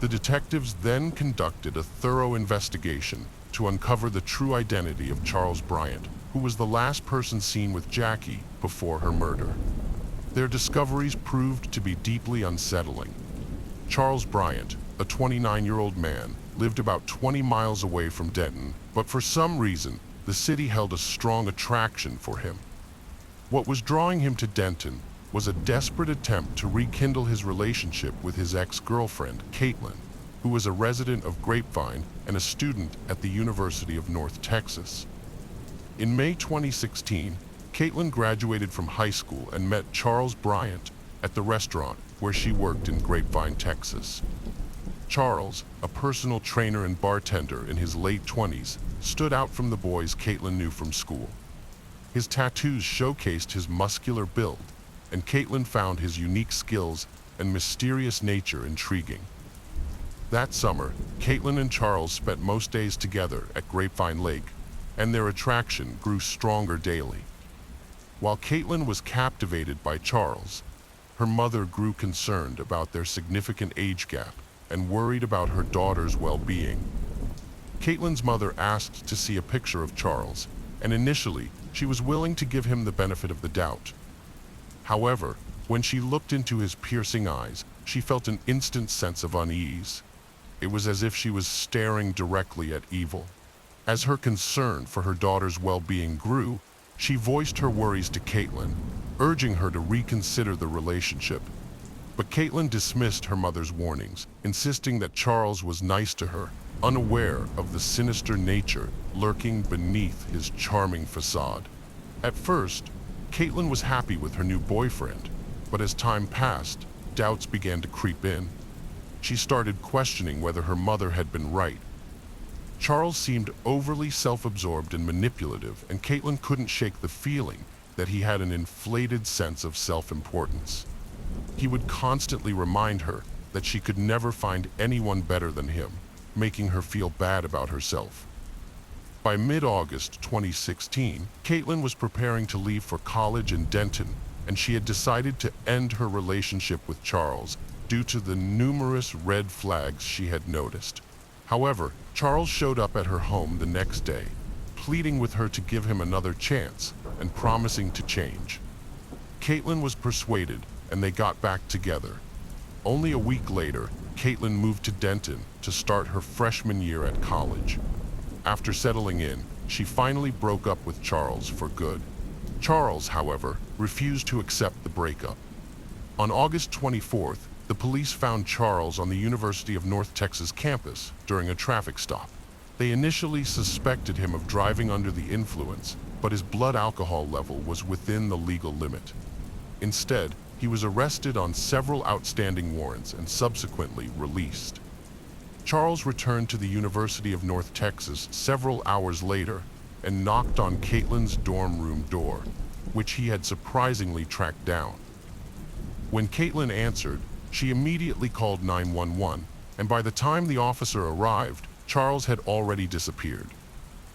The detectives then conducted a thorough investigation to uncover the true identity of Charles Bryant, who was the last person seen with Jackie before her murder. Their discoveries proved to be deeply unsettling. Charles Bryant, a 29-year-old man, lived about 20 miles away from Denton, but for some reason, the city held a strong attraction for him. What was drawing him to Denton was a desperate attempt to rekindle his relationship with his ex-girlfriend, Caitlin, who was a resident of Grapevine and a student at the University of North Texas. In May 2016, Caitlin graduated from high school and met Charles Bryant at the restaurant where she worked in Grapevine, Texas. Charles, a personal trainer and bartender in his late 20s, stood out from the boys Caitlin knew from school. His tattoos showcased his muscular build, and Caitlin found his unique skills and mysterious nature intriguing. That summer, Caitlin and Charles spent most days together at Grapevine Lake, and their attraction grew stronger daily. While Caitlin was captivated by Charles, her mother grew concerned about their significant age gap and worried about her daughter's well-being. Caitlin's mother asked to see a picture of Charles, and initially, she was willing to give him the benefit of the doubt. However, when she looked into his piercing eyes, she felt an instant sense of unease. It was as if she was staring directly at evil. As her concern for her daughter's well-being grew, she voiced her worries to Caitlin, urging her to reconsider the relationship. But Caitlin dismissed her mother's warnings, insisting that Charles was nice to her unaware of the sinister nature lurking beneath his charming facade. At first, Caitlin was happy with her new boyfriend, but as time passed, doubts began to creep in. She started questioning whether her mother had been right. Charles seemed overly self-absorbed and manipulative, and Caitlin couldn't shake the feeling that he had an inflated sense of self-importance. He would constantly remind her that she could never find anyone better than him, making her feel bad about herself. By mid-August 2016, Caitlin was preparing to leave for college in Denton, and she had decided to end her relationship with Charles due to the numerous red flags she had noticed. However, Charles showed up at her home the next day, pleading with her to give him another chance and promising to change. Caitlin was persuaded, and they got back together. Only a week later, Caitlin moved to Denton to start her freshman year at college. After settling in, she finally broke up with Charles for good. Charles, however, refused to accept the breakup. On August 24th, the police found Charles on the University of North Texas campus during a traffic stop. They initially suspected him of driving under the influence, but his blood alcohol level was within the legal limit. Instead, he was arrested on several outstanding warrants and subsequently released. Charles returned to the University of North Texas several hours later and knocked on Caitlin's dorm room door, which he had surprisingly tracked down. When Caitlin answered, she immediately called 911, and by the time the officer arrived, Charles had already disappeared.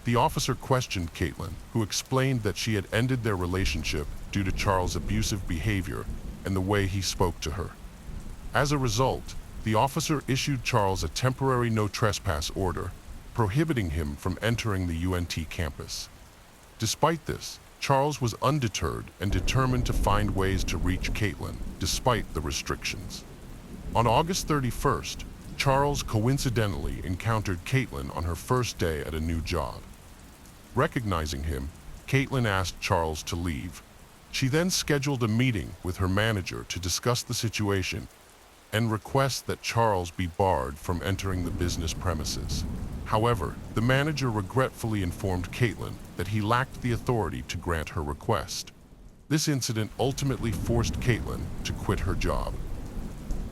The officer questioned Caitlin, who explained that she had ended their relationship due to Charles' abusive behavior and the way he spoke to her. As a result, the officer issued Charles a temporary no trespass order, prohibiting him from entering the UNT campus. Despite this, Charles was undeterred and determined to find ways to reach Caitlin, despite the restrictions. On August 31st, Charles coincidentally encountered Caitlin on her first day at a new job. Recognizing him, Caitlin asked Charles to leave. She then scheduled a meeting with her manager to discuss the situation and request that Charles be barred from entering the business premises. However, the manager regretfully informed Caitlin that he lacked the authority to grant her request. This incident ultimately forced Caitlin to quit her job.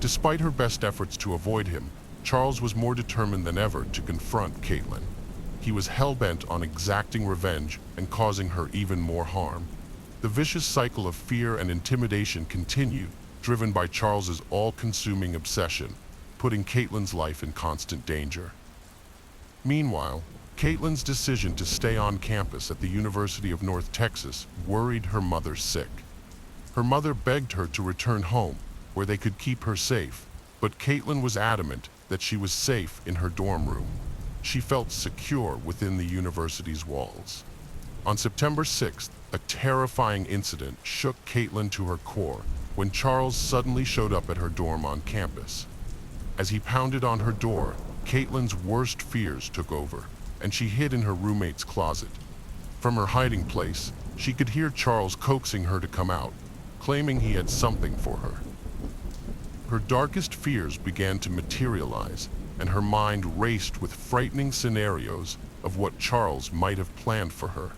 Despite her best efforts to avoid him, Charles was more determined than ever to confront Caitlin. He was hell-bent on exacting revenge and causing her even more harm. The vicious cycle of fear and intimidation continued, driven by Charles's all-consuming obsession, putting Caitlin's life in constant danger. Meanwhile, Caitlin's decision to stay on campus at the University of North Texas worried her mother sick. Her mother begged her to return home, where they could keep her safe, but Caitlin was adamant that she was safe in her dorm room. She felt secure within the university's walls. On September 6th, a terrifying incident shook Caitlin to her core when Charles suddenly showed up at her dorm on campus. As he pounded on her door, Caitlin's worst fears took over, and she hid in her roommate's closet. From her hiding place, she could hear Charles coaxing her to come out, claiming he had something for her. Her darkest fears began to materialize, and her mind raced with frightening scenarios of what Charles might have planned for her.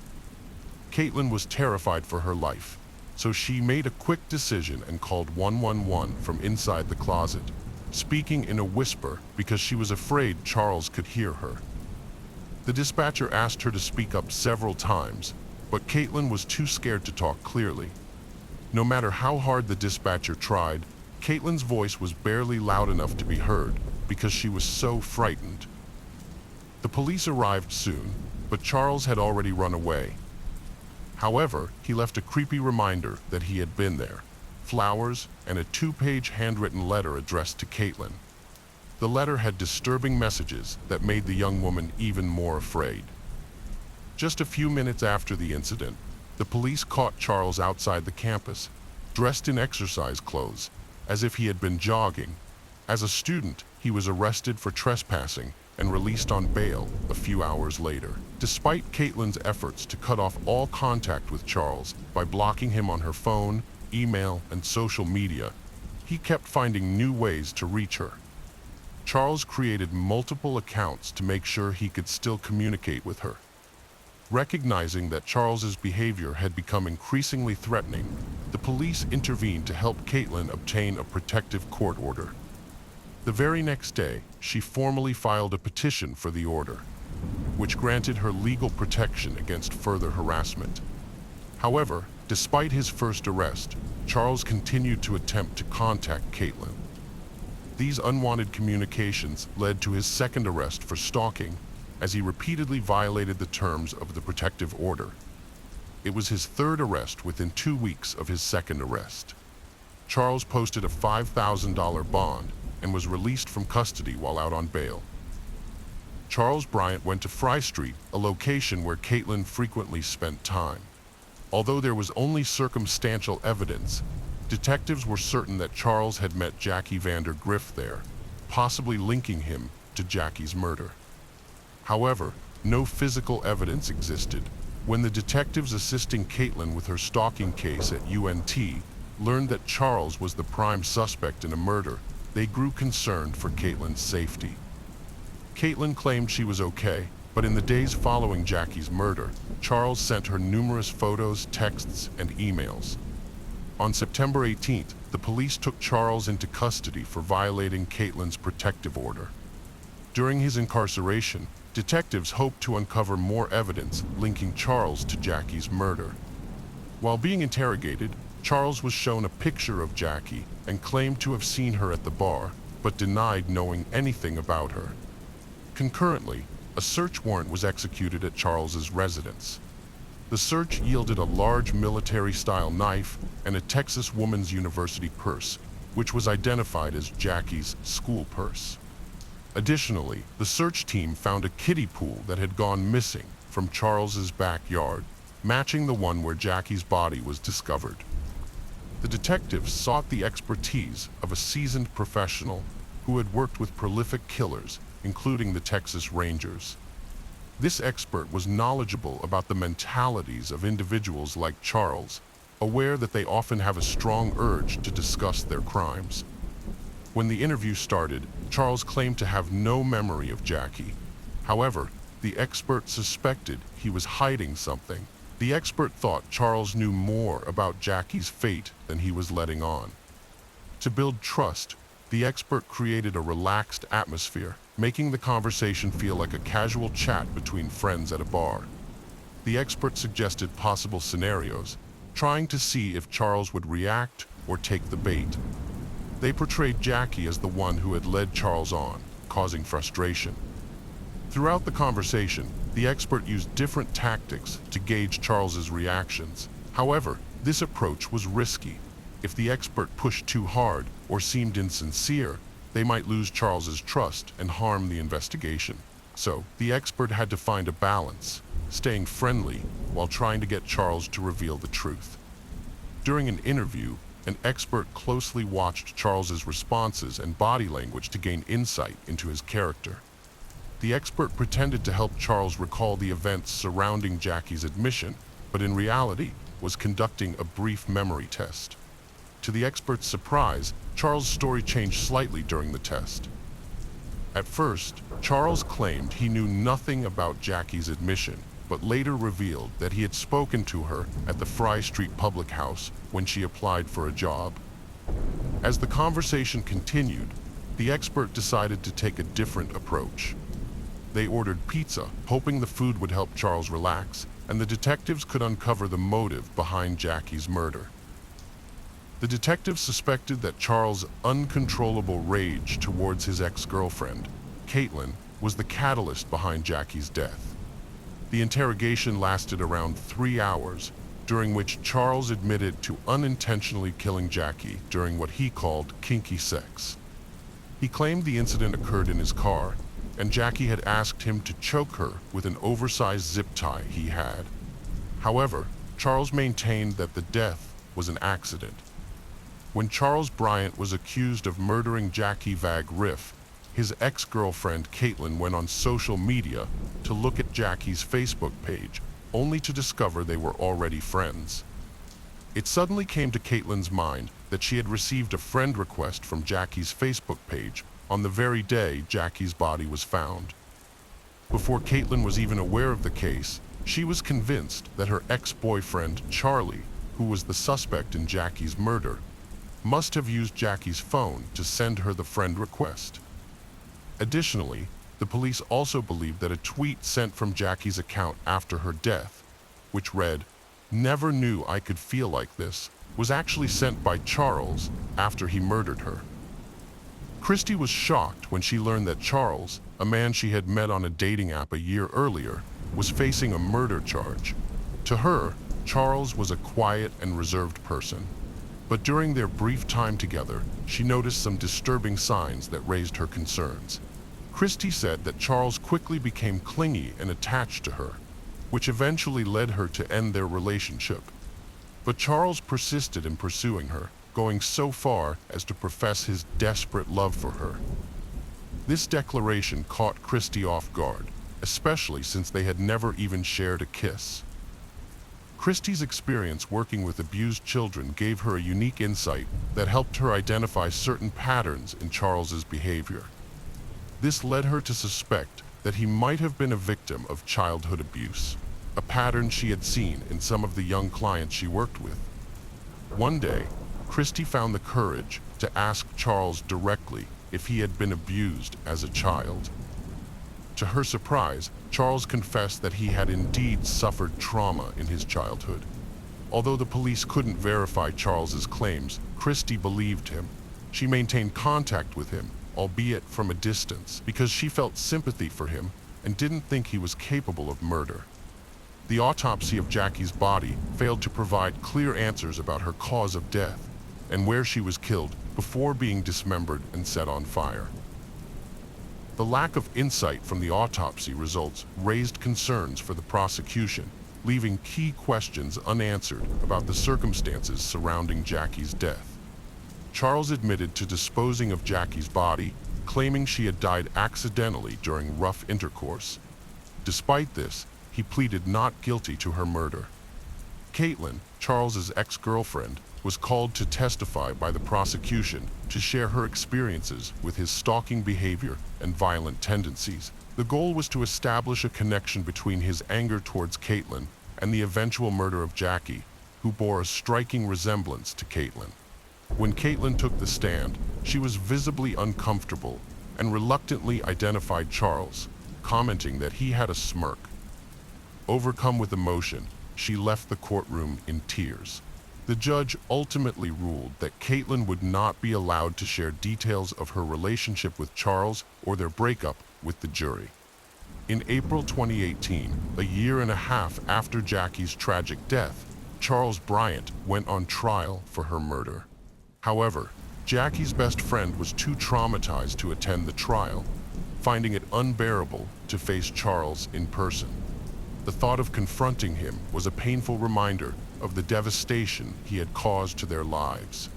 Caitlin was terrified for her life, so she made a quick decision and called 111 from inside the closet, speaking in a whisper because she was afraid Charles could hear her. The dispatcher asked her to speak up several times, but Caitlin was too scared to talk clearly. No matter how hard the dispatcher tried, Caitlin's voice was barely loud enough to be heard because she was so frightened. The police arrived soon, but Charles had already run away. However, he left a creepy reminder that he had been there, flowers, and a 2-page handwritten letter addressed to Caitlin. The letter had disturbing messages that made the young woman even more afraid. Just a few minutes after the incident, the police caught Charles outside the campus, dressed in exercise clothes, as if he had been jogging. As a student, he was arrested for trespassing and released on bail a few hours later. Despite Caitlin's efforts to cut off all contact with Charles by blocking him on her phone, email, and social media, he kept finding new ways to reach her. Charles created multiple accounts to make sure he could still communicate with her. Recognizing that Charles's behavior had become increasingly threatening, the police intervened to help Caitlin obtain a protective court order. The very next day, she formally filed a petition for the order, which granted her legal protection against further harassment. However, despite his first arrest, Charles continued to attempt to contact Caitlin. These unwanted communications led to his second arrest for stalking, as he repeatedly violated the terms of the protective order. It was his third arrest within 2 weeks of his second arrest. Charles posted a $5,000 bond and was released from custody while out on bail. Charles Bryant went to Fry Street, a location where Caitlin frequently spent time. Although there was only circumstantial evidence, detectives were certain that Charles had met Jackie Vander Griff there, possibly linking him to Jackie's murder. However, no physical evidence existed. When the detectives assisting Caitlin with her stalking case at UNT learned that Charles was the prime suspect in a murder, they grew concerned for Caitlin's safety. Caitlin claimed she was okay, but in the days following Jackie's murder, Charles sent her numerous photos, texts, and emails. On September 18th, the police took Charles into custody for violating Caitlin's protective order. During his incarceration, detectives hoped to uncover more evidence linking Charles to Jackie's murder. While being interrogated, Charles was shown a picture of Jackie and claimed to have seen her at the bar, but denied knowing anything about her. Concurrently, a search warrant was executed at Charles's residence. The search yielded a large military-style knife and a Texas Woman's University purse, which was identified as Jackie's school purse. Additionally, the search team found a kiddie pool that had gone missing from Charles's backyard, matching the one where Jackie's body was discovered. The detectives sought the expertise of a seasoned professional who had worked with prolific killers, including the Texas Rangers. This expert was knowledgeable about the mentalities of individuals like Charles, aware that they often have a strong urge to discuss their crimes. When the interview started, Charles claimed to have no memory of Jackie. However, the expert suspected he was hiding something. The expert thought Charles knew more about Jackie's fate than he was letting on. To build trust, the expert created a relaxed atmosphere, making the conversation feel like a casual chat between friends at a bar. The expert suggested possible scenarios, trying to see if Charles would react or take the bait. They portrayed Jackie as the one who had led Charles on, causing frustration. Throughout the conversation, the expert used different tactics to gauge Charles's reactions. However, this approach was risky. If the expert pushed too hard or seemed insincere, they might lose Charles's trust and harm the investigation. So, the expert had to find a balance, staying friendly while trying to get Charles to reveal the truth. During an interview, an expert closely watched Charles's responses and body language to gain insight into his character. The expert pretended to help Charles recall the events surrounding Jackie's admission, but in reality was conducting a brief memory test. To the expert's surprise, Charles' story changed slightly during the test. At first, Charles claimed he knew nothing about Jackie's admission, but later revealed that he had spoken to her at the Fry Street public house when she applied for a job. As the conversation continued, the expert decided to take a different approach. They ordered pizza, hoping the food would help Charles relax, and the detectives could uncover the motive behind Jackie's murder. The detectives suspected that Charles' uncontrollable rage towards his ex-girlfriend, Caitlin, was the catalyst behind Jackie's death. The interrogation lasted around 3 hours, during which Charles admitted to unintentionally killing Jackie during what he called kinky sex. He claimed the incident occurred in his car, and Jackie had asked him to choke her with an oversized zip tie he had. However, Charles maintained that the death was an accident. When Charles Bryant was accused of murdering Jackie Vander Griff, his ex-girlfriend Caitlin went on social media to look at Jackie's Facebook page, only to discover they were already friends. It suddenly came to Caitlin's mind that she had received a friend request from Jackie's Facebook page on the very day Jackie's body was found. Before Caitlin was even aware of the case, she was convinced that her ex-boyfriend, Charlie, who was the suspect in Jackie's murder, must have used Jackie's phone to send her the friend request. Additionally, the police also believed that a tweet sent from Jackie's account after her death, which read, "Never knew I could feel like this," was actually sent by Charles after he murdered her. Christy was shocked when she learned that Charles, a man she had met on a dating app a year earlier, was facing a murder charge. To her, Charles was a quiet and reserved person. But during their brief time together, she noticed some disturbing signs that raised her concerns. Christy said that Charles quickly became clingy and attached to her, which eventually led her to end their relationship. But Charles persisted in pursuing her, going so far as to profess his desperate love for her. This declaration caught Christy off guard, especially since they had never even shared a kiss. Christy's experience working with abused children gave her a unique insight that helped her identify certain patterns in Charles's behavior. This led her to suspect that he might have been a victim of childhood abuse, a pattern she had seen in some of the young clients she worked with. One day, Christy found the courage to ask Charles directly if he had been abused as a child. To her surprise, Charles confessed that he had indeed suffered trauma in his childhood. Although the police couldn't verify Charles's claims, Christy believed him. She maintained contact with him, albeit from a distance, because she felt sympathy for him and didn't think he was capable of murder. The autopsy of Jackie's body failed to provide clear answers about her cause of death and where she was killed before being dismembered and set on fire. The lack of insight from the autopsy results raised concerns for the prosecution, leaving key questions unanswered about the circumstances surrounding Jackie's death. Charles admitted to disposing of Jackie's body, claiming she had died accidentally during rough intercourse. Despite this, he pleaded not guilty to her murder. Caitlin, Charles's ex-girlfriend, was called to testify by the prosecution to share her experiences with his stalking behavior and violent tendencies. The goal was to establish a connection between his anger towards Caitlin and the eventual murder of Jackie, who bore a striking resemblance to Caitlin. When Caitlin took the stand, she was visibly uncomfortable and reluctantly identified Charles, commenting that he had a smirk. Overcome with emotion, she left the courtroom in tears. The judge ultimately ruled that Caitlin would not be allowed to share details of her relationship with Charles or their breakup with the jury. In April 2018, a year and a half after Jackie's tragic death, Charles Bryant went on trial for her murder. However, Jackie's best friend was too traumatized to attend the trial, finding it unbearable to face Charles in person. The thought of confronting him was a painful reminder of the devastation he had caused to their lives.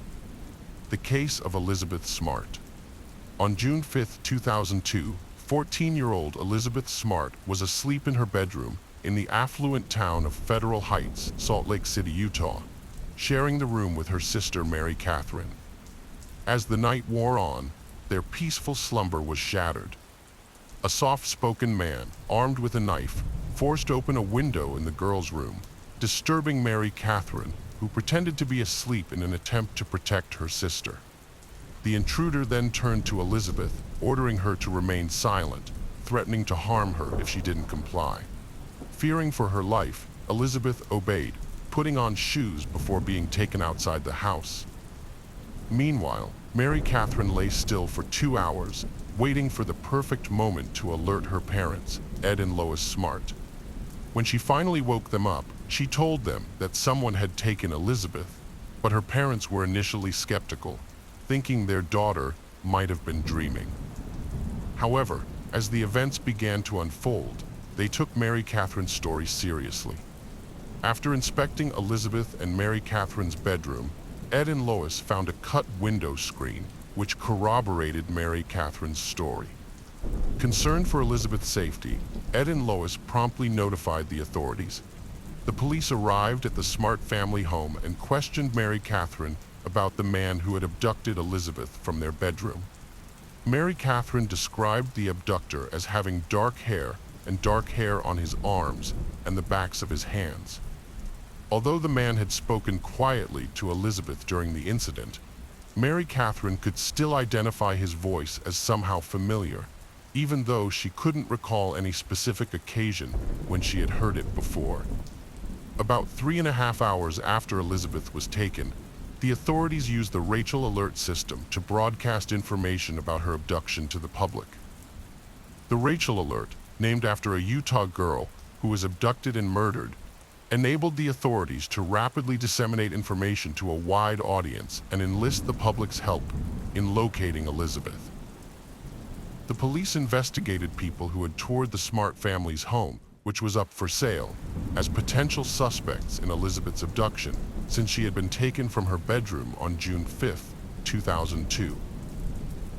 The case of Elizabeth Smart. On June 5, 2002, 14-year-old Elizabeth Smart was asleep in her bedroom in the affluent town of Federal Heights, Salt Lake City, Utah, sharing the room with her sister Mary Catherine. As the night wore on, their peaceful slumber was shattered. A soft-spoken man, armed with a knife, forced open a window in the girls' room, disturbing Mary Catherine, who pretended to be asleep in an attempt to protect her sister. The intruder then turned to Elizabeth, ordering her to remain silent, threatening to harm her if she didn't comply. Fearing for her life, Elizabeth obeyed, putting on shoes before being taken outside the house. Meanwhile, Mary Catherine lay still for 2 hours, waiting for the perfect moment to alert her parents, Ed and Lois Smart. When she finally woke them up, she told them that someone had taken Elizabeth, but her parents were initially skeptical, thinking their daughter might have been dreaming. However, as the events began to unfold, they took Mary Catherine's story seriously. After inspecting Elizabeth and Mary Catherine's bedroom, Ed and Lois found a cut window screen which corroborated Mary Catherine's story. Concerned for Elizabeth's safety, Ed and Lois promptly notified the authorities. The police arrived at the Smart family home and questioned Mary Catherine about the man who had abducted Elizabeth from their bedroom. Mary Catherine described the abductor as having dark hair and dark hair on his arms and the backs of his hands. Although the man had spoken quietly to Elizabeth during the incident, Mary Catherine could still identify his voice as somehow familiar, even though she couldn't recall any specific occasion when she had heard it before. About 3.5 hours after Elizabeth was taken, the authorities used the Rachel Alert system to broadcast information about her abduction to the public. The Rachel Alert, named after a Utah girl who was abducted and murdered, enabled the authorities to rapidly disseminate information to a wide audience and enlist the public's help in locating Elizabeth. The police investigated people who had toured the Smart family's home, which was up for sale, as potential suspects in Elizabeth's abduction, since she had been taken from her bedroom on June 5, 2002.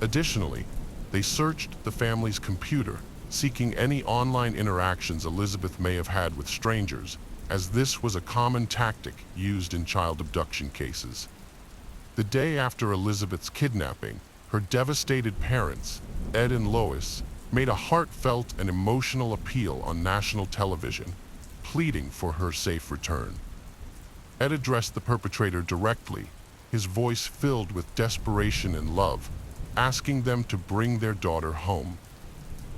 Additionally, they searched the family's computer, seeking any online interactions Elizabeth may have had with strangers, as this was a common tactic used in child abduction cases. The day after Elizabeth's kidnapping, her devastated parents, Ed and Lois, made a heartfelt and emotional appeal on national television, pleading for her safe return. Ed addressed the perpetrator directly, his voice filled with desperation and love, asking them to bring their daughter home.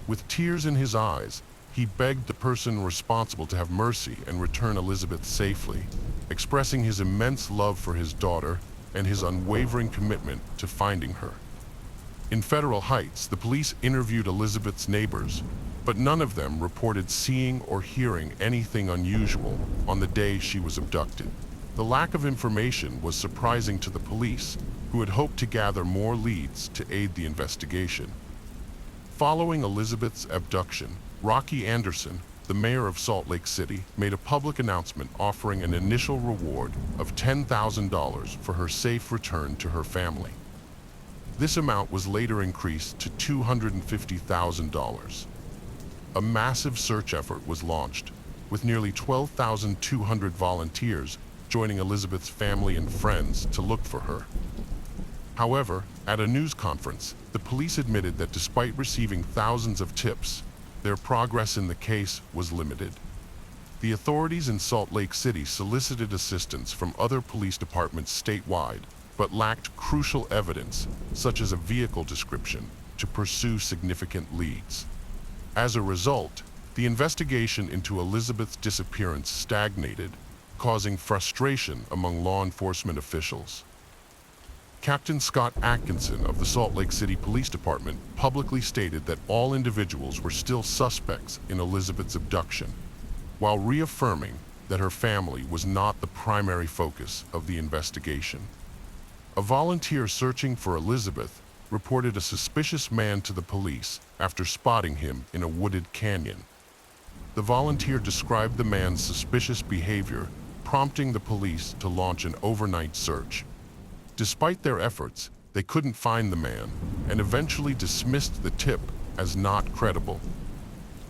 With tears in his eyes, he begged the person responsible to have mercy and return Elizabeth safely, expressing his immense love for his daughter and his unwavering commitment to finding her. In Federal Heights, the police interviewed Elizabeth's neighbors, but none of them reported seeing or hearing anything unusual on the day she was abducted. The lack of information was surprising to the police, who had hoped to gather more leads to aid the investigation. Following Elizabeth's abduction, Rocky Anderson, the mayor of Salt Lake City, made a public announcement offering an initial reward of $10,000 for her safe return to her family. This amount was later increased to $250,000. A massive search effort was launched, with nearly 12,200 volunteers joining Elizabeth's family and friends to look for her. However, at a news conference, the police admitted that despite receiving thousands of tips, their progress in the case was limited. The authorities in Salt Lake City solicited assistance from other police departments statewide, but lacked crucial evidence, such as a vehicle description, to pursue significant leads. As a result, the investigation into Elizabeth's disappearance stagnated, causing frustration among law enforcement officials. Captain Scott Atkinson of the Salt Lake City Police Department publicly stated that all individuals were still suspects in Elizabeth's abduction, while reaffirming that her family was not the primary focus of the investigation. A volunteer searching for Elizabeth reported a suspicious man to the police after spotting him in a wooded canyon. The volunteer described the man's suspicious behavior, prompting the police to launch an overnight search. Despite their efforts, they couldn't find the man and eventually dismissed the tip as not credible.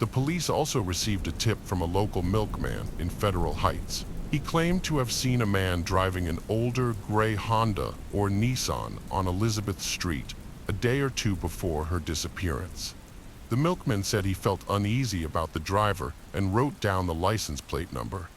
The police also received a tip from a local milkman in Federal Heights. He claimed to have seen a man driving an older gray Honda or Nissan on Elizabeth Street a day or two before her disappearance. The milkman said he felt uneasy about the driver and wrote down the license plate number.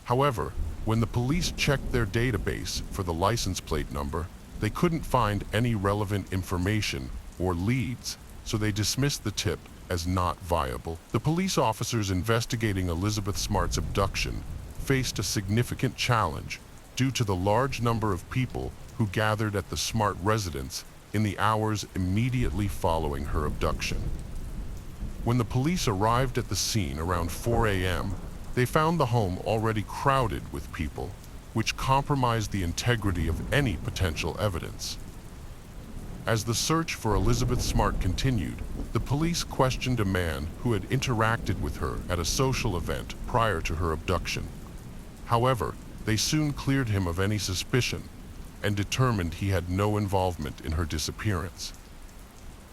However, when the police checked their database for the license plate number, they couldn't find any relevant information or leads, so they dismissed the tip as not viable. The police officers investigating Elizabeth Smart's abduction faced a significant challenge due to the large number of people who gathered at the Smart residence in the hours immediately following her abduction. When the police arrived at the scene around 4 a.m., they found the home already crowded with people, which compromised the integrity of any potential evidence. As the search for Elizabeth Smart continued, the police questioned a man who had interacted with her at a social event prior to her abduction. However, they soon cleared him of any suspicion and determined he had no involvement in her disappearance.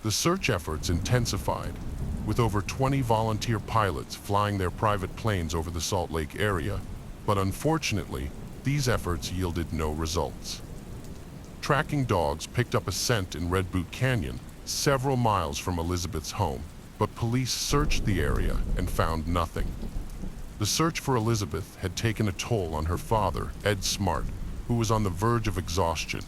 The search efforts intensified, with over 20 volunteer pilots flying their private planes over the Salt Lake area, but unfortunately, these efforts yielded no results. Tracking dogs picked up a scent in Red Boot Canyon, several miles from Elizabeth's home, but police searched the area and found nothing. The search for Elizabeth had taken a toll on her father, Ed Smart, who was on the verge of exhaustion.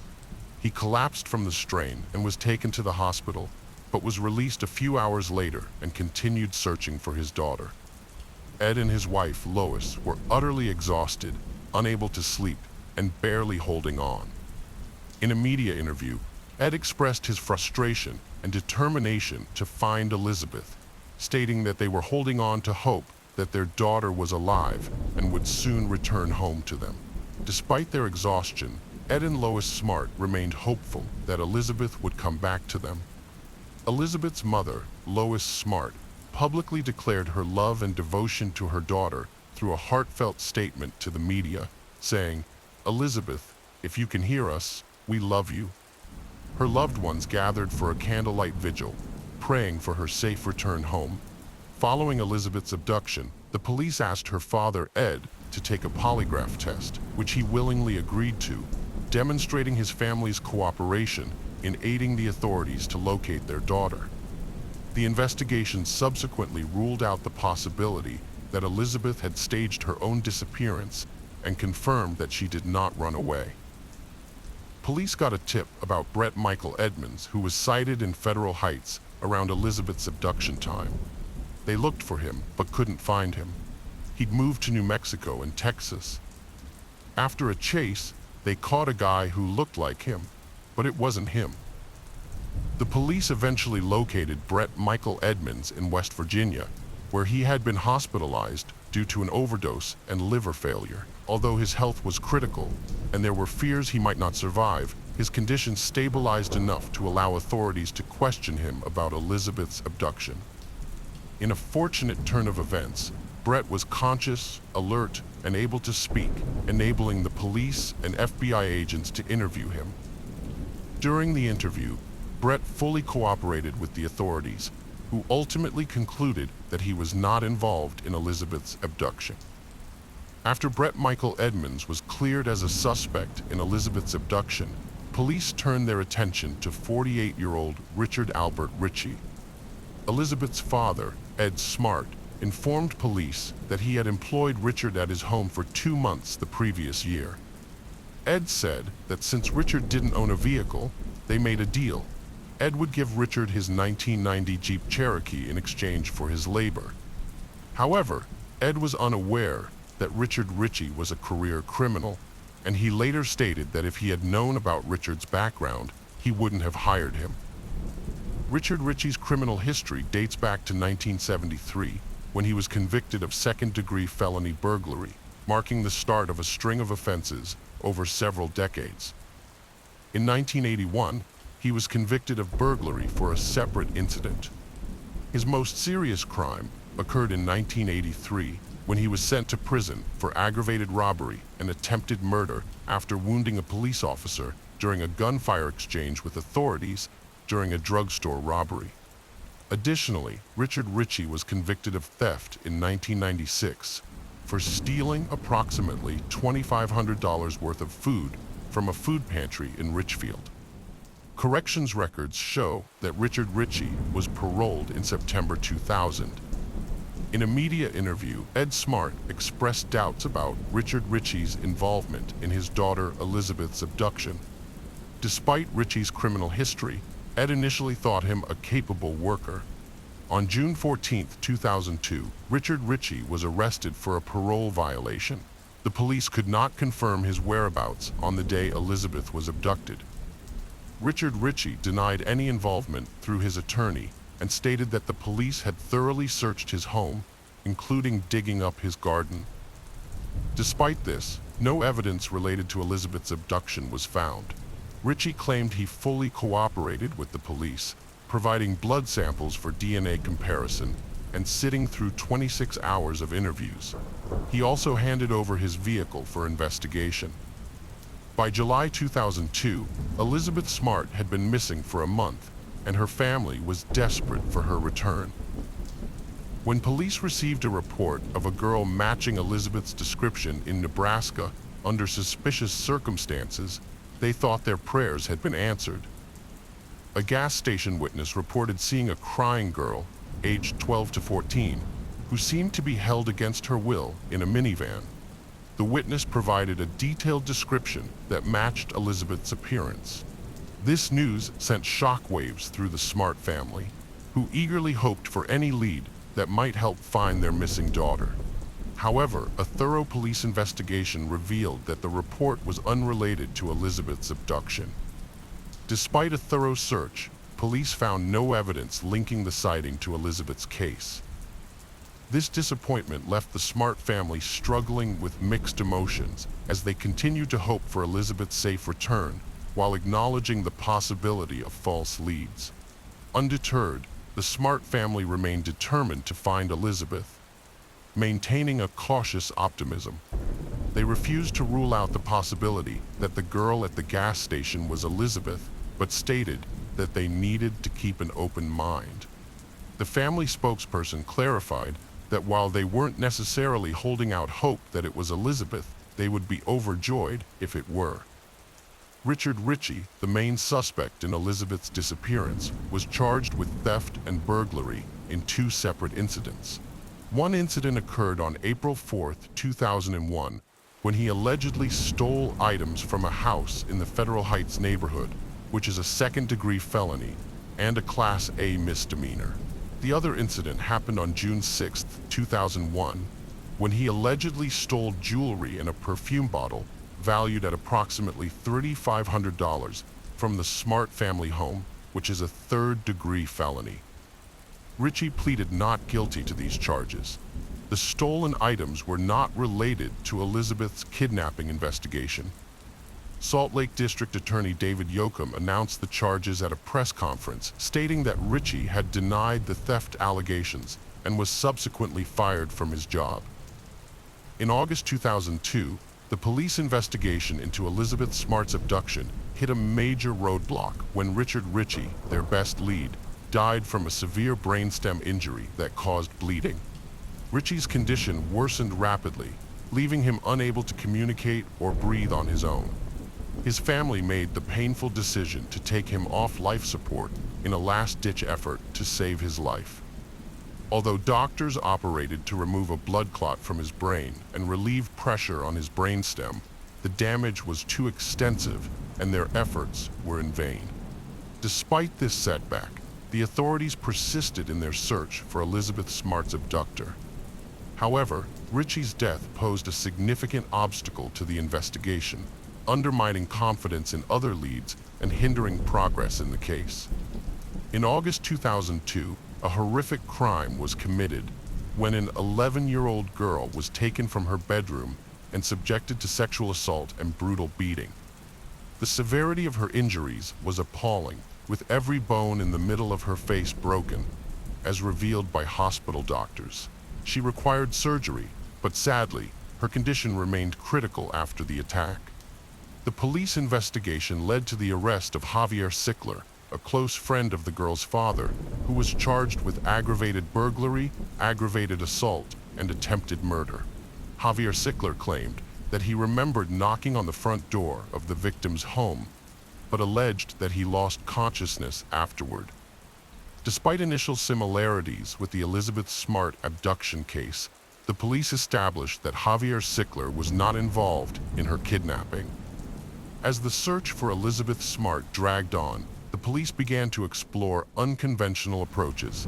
He collapsed from the strain and was taken to the hospital, but was released a few hours later and continued searching for his daughter. Ed and his wife, Lois, were utterly exhausted, unable to sleep, and barely holding on. In a media interview, Ed expressed his frustration and determination to find Elizabeth, stating that they were holding on to hope that their daughter was alive and would soon return home to them. Despite their exhaustion, Ed and Lois Smart remained hopeful that Elizabeth would come back to them. Elizabeth's mother, Lois Smart, publicly declared her love and devotion to her daughter through a heartfelt statement to the media, saying, "Elizabeth, if you can hear us, we love you." Her loved ones gathered for a candlelight vigil, praying for her safe return home. Following Elizabeth's abduction, the police asked her father, Ed, to take a polygraph test, which he willingly agreed to, demonstrating his family's cooperation in aiding the authorities to locate their daughter. The investigation subsequently ruled out the possibility that Elizabeth had staged her own disappearance and confirmed that she did not run away. Police got a tip about Brett Michael Edmonds, who was sighted in Federal Heights around Elizabeth's abduction time. They looked for him, but couldn't find him. He'd moved to New Mexico and Texas. After a chase, they caught a guy who looked like him, but it wasn't him. The police eventually located Brett Michael Edmonds in West Virginia, where he had been hospitalized due to an overdose and liver failure. Although his health was critical, and there were fears he might not survive, his condition stabilized enough to allow authorities to question him about Elizabeth's abduction. In a fortunate turn of events, Brett was conscious, alert, and able to speak, enabling the police and FBI agents to interview him. During the interview, Brett fully cooperated with the authorities, who ultimately concluded that he was not involved in Elizabeth's abduction. After Brett Michael Edmonds was cleared as a suspect in Elizabeth's abduction, police turned their attention to 48-year-old Richard Albert Ritchie. Elizabeth's father, Ed Smart, informed police that he had employed Richard at his home for 2 months the previous year. Ed said that since Richard didn't own a vehicle, they made a deal. Ed would give Richard his 1990 Jeep Cherokee in exchange for his labor. However, Ed was unaware that Richard Ritchie was a career criminal, and he later stated that if he had known about Richard's background, he wouldn't have hired him. Richard Ritchie's criminal history dates back to 1973, when he was convicted of second-degree felony burglary, marking the start of a string of offenses over several decades. In 1981, he was convicted of burglary for a separate incident. His most serious crime occurred in 1983, when he was sent to prison for aggravated robbery and attempted murder after wounding a police officer during a gunfire exchange with authorities during a drugstore robbery. Additionally, Richard Ritchie was convicted of theft in 1996 for stealing approximately $2,500 worth of food from a food pantry in Richfield. Corrections records show that Richard Ritchie was paroled in September 2000. In a media interview, Ed Smart expressed doubts about Richard Ritchie's involvement in his daughter Elizabeth's abduction. Despite Ritchie's criminal history, Ed initially thought him a capable worker. On June 14, 2002, Richard Ritchie was arrested for a parole violation. The police could not confirm his whereabouts on the day Elizabeth was abducted. Richard Ritchie denied any involvement through his attorney and stated that the police had thoroughly searched his home, including digging up his garden. Despite this, no evidence related to Elizabeth's abduction was found. Ritchie claimed he fully cooperated with the police, providing blood samples for DNA comparison and sitting through 26 hours of interviews. He also handed over his vehicle for investigation. By July 2002, Elizabeth Smart had been missing for a month, and her family was desperate for her return. When police received a report of a girl matching Elizabeth's description in Nebraska under suspicious circumstances, they thought their prayers had been answered. A gas station witness reported seeing a crying girl, aged 12 to 14, who seemed to be held against her will in a minivan. The witness provided a detailed description that matched Elizabeth's appearance. This news sent shockwaves through the Smart family, who eagerly hoped for any lead that might help find their missing daughter. However, a thorough police investigation revealed that the report was unrelated to Elizabeth's abduction. Despite a thorough search, police found no evidence linking the sighting to Elizabeth's case. This disappointment left the Smart family struggling with mixed emotions as they continued to hope for Elizabeth's safe return while acknowledging the possibility of false leads. Undeterred, the Smart family remained determined to find Elizabeth, maintaining a cautious optimism. They refused to rule out the possibility that the girl at the gas station was Elizabeth, but stated that they needed to keep an open mind. The family spokesperson clarified that while they weren't necessarily holding out hope that it was Elizabeth, they would be overjoyed if it were. Richard Ritchie, the main suspect in Elizabeth's disappearance, was charged with theft and burglary in 2 separate incidents. One incident occurred on April 4, 2001, when he allegedly stole items from a house in the Federal Heights neighborhood, which is a second-degree felony and a Class A misdemeanor. The other incident happened on June 6, 2001, when he allegedly stole jewelry in a perfume bottle valued at approximately $3,500 from the Smart family home, which is a third-degree felony. Ritchie pleaded not guilty to these charges. The stolen items were not related to Elizabeth's kidnapping investigation. Salt Lake District Attorney David Yoakum announced the charges at a press conference, stating that Ritchie had denied the theft allegations and was subsequently fired from his job. In August 2002, the police investigation into Elizabeth Smart's abduction hit a major roadblock when Richard Ritchie, their best lead, died from a severe brainstem injury that caused bleeding. Ritchie's condition worsened rapidly, leaving him unable to communicate or breathe on his own. His family made the painful decision to take him off life support in a last-ditch effort to save his life. Although doctors operated to remove a blood clot from his brain and relieve pressure on his brainstem, the damage was too extensive and their efforts were in vain. Despite this setback, the authorities persisted in their search for Elizabeth Smart's abductor. However, Ritchie's death posed a significant obstacle to the investigation, undermining confidence in other leads and hindering progress in the case. In August 2002, a horrific crime was committed when an 11-year-old girl was taken from her bedroom and subjected to sexual assault and brutal beating. The severity of her injuries was appalling, with every bone in the middle of her face broken, as revealed by hospital doctors. She required surgery, but sadly, her condition remained critical after the attack. The police investigation led to the arrest of Javier Sickler, a close friend of the girl's father, who was charged with aggravated burglary, aggravated assault, and attempted murder. Javier Sickler claimed that he remembered knocking on the front door of the victim's home, but alleged that he lost consciousness afterward. Despite initial similarities with the Elizabeth Smart abduction case, the police established that Javier Sickler was not involved in her kidnapping. As the search for Elizabeth Smart dragged on, the police began to explore unconventional approaches.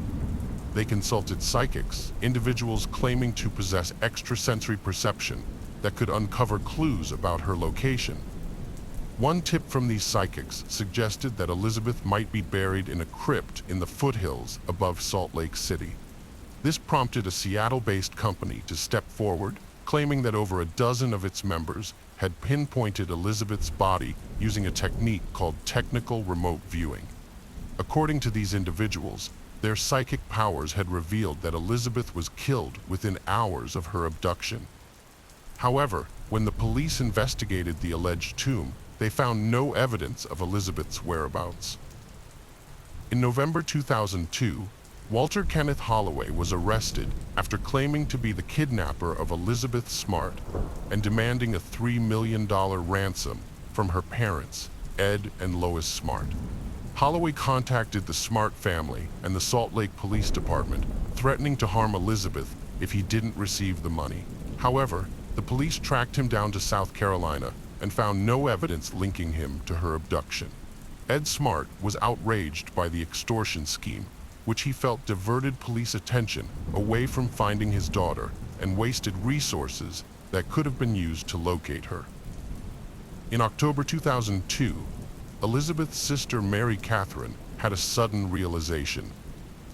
They consulted psychics, individuals claiming to possess extrasensory perception that could uncover clues about her location. One tip from these psychics suggested that Elizabeth might be buried in a crypt in the foothills above Salt Lake City. This prompted a Seattle-based company to step forward, claiming that over a dozen of its members had pinpointed Elizabeth's body using a technique called technical remote viewing. According to these individuals, their psychic powers had revealed that Elizabeth was killed within hours of her abduction. However, when the police investigated the alleged tomb, they found no evidence of Elizabeth's whereabouts. In November 2002, Walter Kenneth Holloway was arrested after claiming to be the kidnapper of Elizabeth Smart and demanding a $3 million ransom from her parents, Ed and Lois Smart. Holloway contacted the Smart family and the Salt Lake Police Department, threatening to harm Elizabeth if he didn't receive the money. However, the police tracked him down to South Carolina and found no evidence linking him to her abduction. Ed Smart was outraged by the extortion scheme, which he felt diverted police attention away from finding his daughter and wasted resources that could have been used to locate her. In October 2002, Elizabeth's sister Mary Catherine had a sudden realization.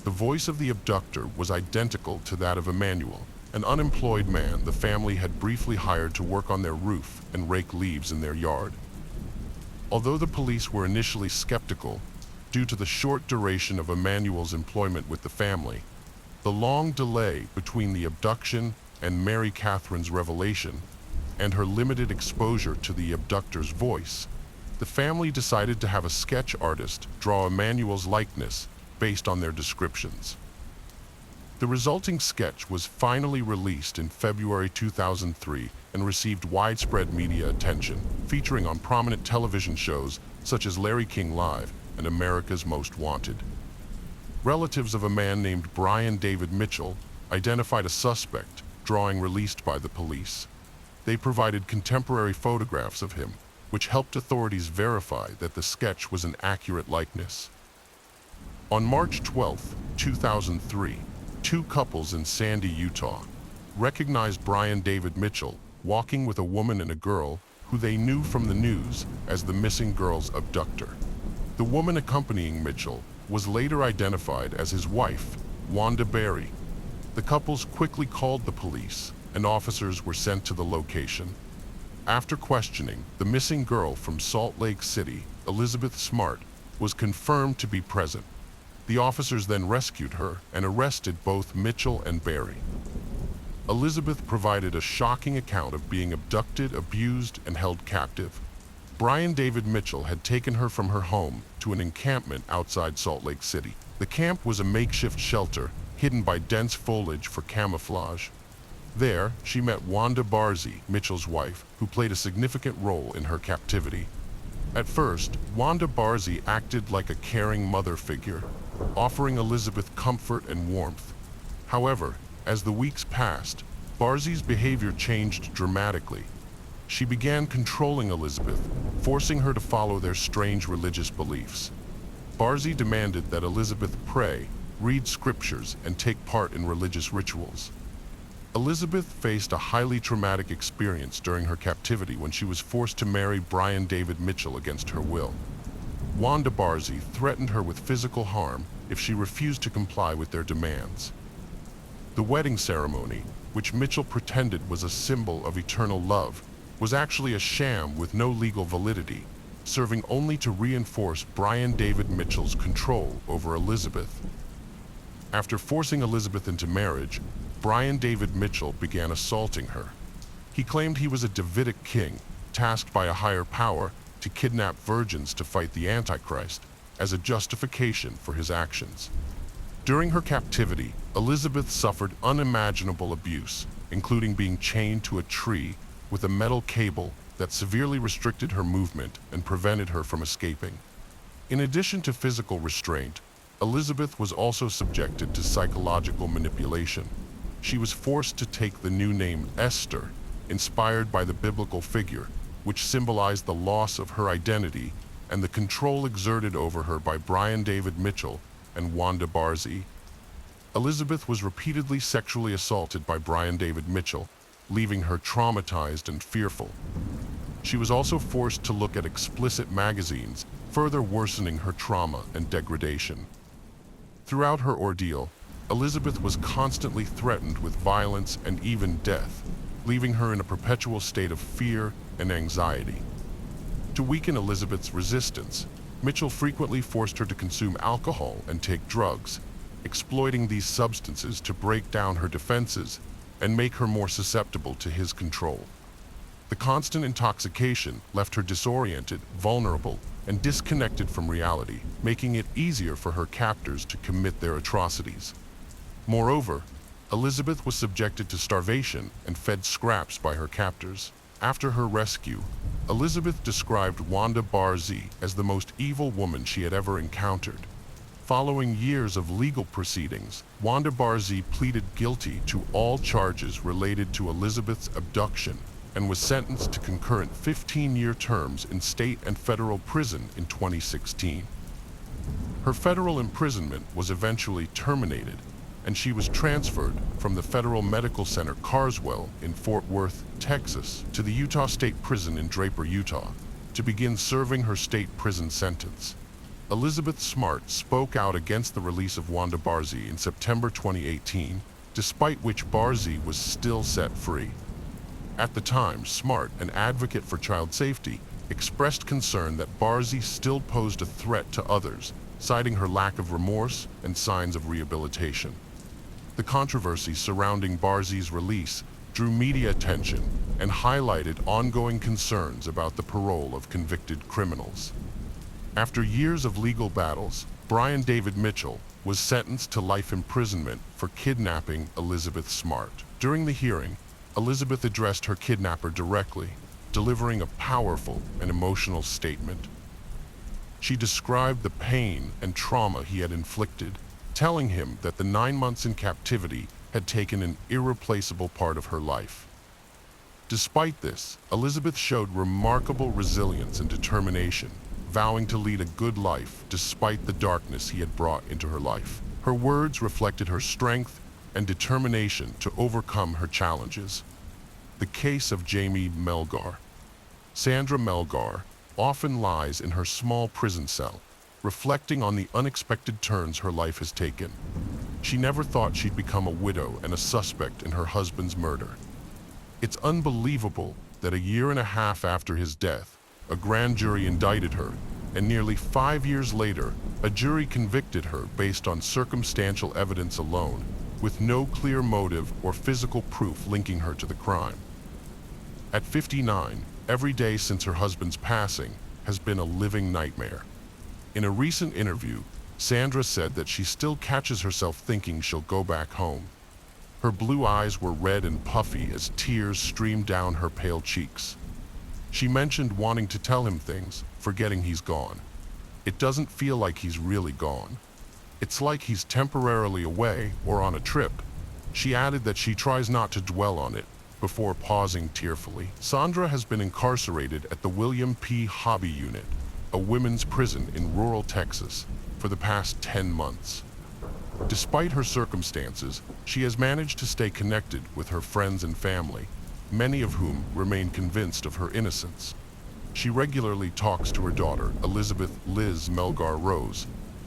The voice of the abductor was identical to that of Emmanuel, an unemployed man the family had briefly hired to work on their roof and rake leaves in their yard. Although the police were initially skeptical, due to the short duration of Emmanuel's employment with the family, the long delay between the abduction and Mary Catherine's revelation, and her limited exposure to the abductor's voice, the family decided to have a sketch artist draw Emmanuel's likeness based on their descriptions. The resulting sketch was finally released in February 2003 and received widespread media attention, featuring on prominent television shows such as Larry King Live and America's Most Wanted. Relatives of a man named Brian David Mitchell identified a suspect drawing released by the police. They provided contemporary photographs of him, which helped authorities verify that the sketch was an accurate likeness. On March 12, 2003, two couples in Sandy, Utah, recognized Brian David Mitchell walking with a woman and a girl who they knew from the news as the missing girl's abductor. The woman accompanying Mitchell was later identified as his wife, Wanda Berry. The couples quickly called the police, and officers were sent to the location. After questioning, the missing girl from Salt Lake City, Elizabeth Smart, was confirmed to be present. The officers then rescued her and arrested both Mitchell and Berry. Elizabeth provided a shocking account of being abducted, abused, and held captive. Brian David Mitchell had taken her from her home to an encampment outside Salt Lake City. The camp was a makeshift shelter hidden by dense foliage for camouflage. There, she met Wanda Barzy, Mitchell's wife, who played a significant role in her captivity. At first, Wanda Barzy acted like a caring mother figure, offering Elizabeth comfort and warmth. However, as the weeks passed, Barzy's behavior changed dramatically. She began controlling Elizabeth, forcing her to follow their strange religious beliefs. Barzy demanded that Elizabeth pray, read scriptures, and take part in religious rituals. Elizabeth faced a highly traumatic experience during her captivity when she was forced to marry Brian David Mitchell against her will. Wanda Barzy threatened her with physical harm if she refused to comply with their demands. The wedding ceremony, which Mitchell pretended was a symbol of eternal love, was actually a sham with no legal validity, serving only to reinforce Brian David Mitchell's control over Elizabeth. After forcing Elizabeth into marriage, Brian David Mitchell began assaulting her. He claimed he was a Davidic king, tasked by a higher power to kidnap virgins to fight the Antichrist, as a justification for his actions. During her captivity, Elizabeth suffered unimaginable abuse, including being chained to a tree with a metal cable that severely restricted her movement and prevented her from escaping. In addition to physical restraint, Elizabeth was also subjected to psychological manipulation. She was forced to take the new name Esther, inspired by the biblical figure, which symbolized the loss of her identity and the control exerted over her by Brian David Mitchell and Wanda Barzy. Elizabeth was repeatedly sexually assaulted by Brian David Mitchell, leaving her traumatized and fearful. She was also forced to look at explicit magazines, further worsening her trauma and degradation. Throughout her ordeal, Elizabeth was constantly threatened with violence and even death, leaving her in a perpetual state of fear and anxiety. To weaken Elizabeth's resistance, Mitchell frequently forced her to consume alcohol and take drugs, exploiting these substances to break down her defenses and make her more susceptible to his control. The constant intoxication left her disoriented, vulnerable, and disconnected from reality, making it easier for her captors to commit their atrocities. Moreover, Elizabeth was subjected to starvation and fed scraps by her captors. After her rescue, Elizabeth described Wanda Barzee as the most evil woman she had ever encountered. Following years of legal proceedings, Wanda Barzee pleaded guilty to all charges related to Elizabeth's abduction and was sentenced to concurrent 15-year terms in state and federal prison in 2016. Her federal imprisonment was eventually terminated, and she was transferred from the Federal Medical Center Carswell in Fort Worth, Texas, to the Utah State Prison in Draper, Utah, to begin serving her state prison sentence. Elizabeth Smart spoke out against the release of Wanda Barzee in September 2018, despite which Barzee was still set free. At the time, Smart, an advocate for child safety, expressed concern that Barzee still posed a threat to others, citing her lack of remorse and signs of rehabilitation. The controversy surrounding Barzee's release drew media attention and highlighted ongoing concerns about the parole of convicted criminals. After years of legal battles, Brian David Mitchell was sentenced to life imprisonment for kidnapping Elizabeth Smart. During the hearing, Elizabeth addressed her kidnapper directly, delivering a powerful and emotional statement. She described the pain and trauma he had inflicted, telling him that the 9 months in captivity had taken an irreplaceable part of her life. Despite this, Elizabeth showed remarkable resilience and determination, vowing to lead a good life despite the darkness he had brought into her life. Her words reflected her strength and determination to overcome her challenges. The case of Jamie Melgar. Sandra Melgar often lies in her small prison cell, reflecting on the unexpected turns her life has taken. She never thought she'd become a widow and a suspect in her husband's murder. It's unbelievable that a year and a half after his death, a grand jury indicted her, and nearly 5 years later, a jury convicted her based on circumstantial evidence alone, with no clear motive or physical proof linking her to the crime. At 59, every day since her husband's passing has been a living nightmare. In a recent interview, Sandra said that she still catches herself thinking she'll go back home. Her blue eyes were red and puffy as tears streamed down her pale cheeks. She mentioned wanting to tell him things, forgetting he's gone. It doesn't feel like he's really gone. It's like he's temporarily away or on a trip. She added that she tries not to dwell on it, before pausing tearfully. Sandra has been incarcerated at the William P. Hobby Unit, a women's prison in rural Texas, for the past 10 months. Despite her circumstances, she has managed to stay connected with her friends and family, many of whom remain convinced of her innocence. She regularly talks to her daughter, Elizabeth Liz Melgar Rose,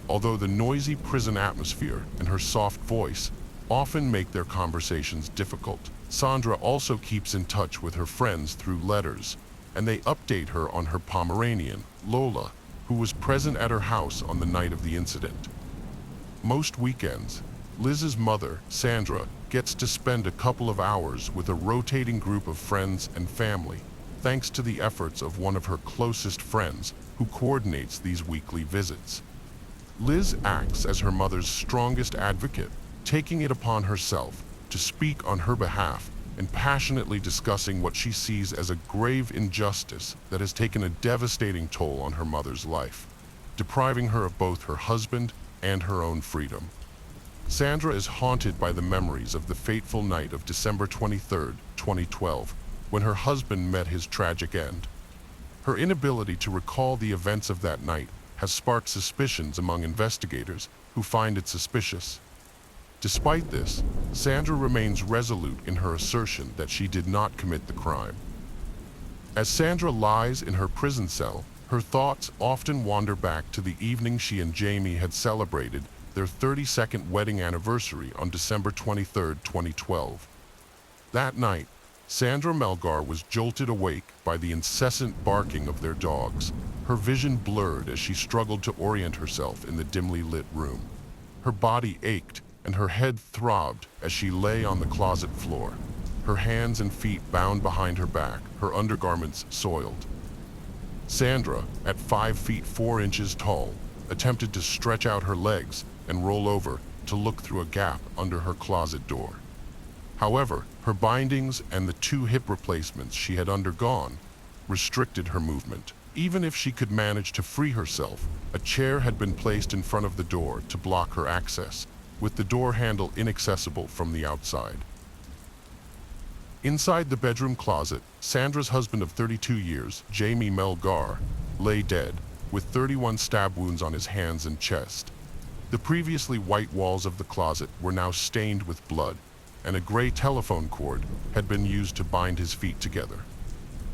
although the noisy prison atmosphere and her soft voice often make their conversations difficult. Sandra also keeps in touch with her friends through letters, and they update her on her Pomeranian, Lola, who was present at her house on the night of the incident. Most weekends, Liz's mother, Sandra, gets to spend a couple of hours with a rotating group of friends and family, thanks to the efforts of one of her closest friends who coordinates these weekly visits. Liz acts as her mother's strongest advocate, taking it upon herself to speak on her behalf and passionately discussing what she sees as a grave injustice that has taken a devastating toll on her mother's life, depriving her of both her husband and her own freedom. Sandra is haunted by the memories of the fateful night of December 23, 2012, when her husband met his tragic end. Her inability to recall the events of that night has sparked suspicions among investigators who find it suspicious. Despite this, Sandra remains resolute in her assertion that she did not commit the crime. As Sandra lies in her prison cell, her thoughts often wander back to the evening she and Jamie had celebrated their 32nd wedding anniversary on December 23, 2012. That night, Sandra Melgar was jolted awake by the incessant barking of their dogs, her vision blurred as she struggled to orient herself in the dimly lit room. Her body ached, and her head throbbed as she lay on the closet floor, her hands and feet bound behind her back, her undergarments soiled. Sandra, at 5 feet 4 inches tall, attempted to stretch out her legs and roll over to look through a gap under her closet door. However, her bindings and the 2 hip replacements she had undergone restricted her movement. Even if she could manage to free herself, a chair had been placed in front of the door to block her access, with the door handle inaccessible from the outside. Inside the bedroom closet, Sandra's husband of 32 years, Jamie Melgar, lay dead, with 31 stab wounds on his hands and chest. The previously white walls of the closet were now stained with blood, and a gray telephone cord had been used to bind his feet together.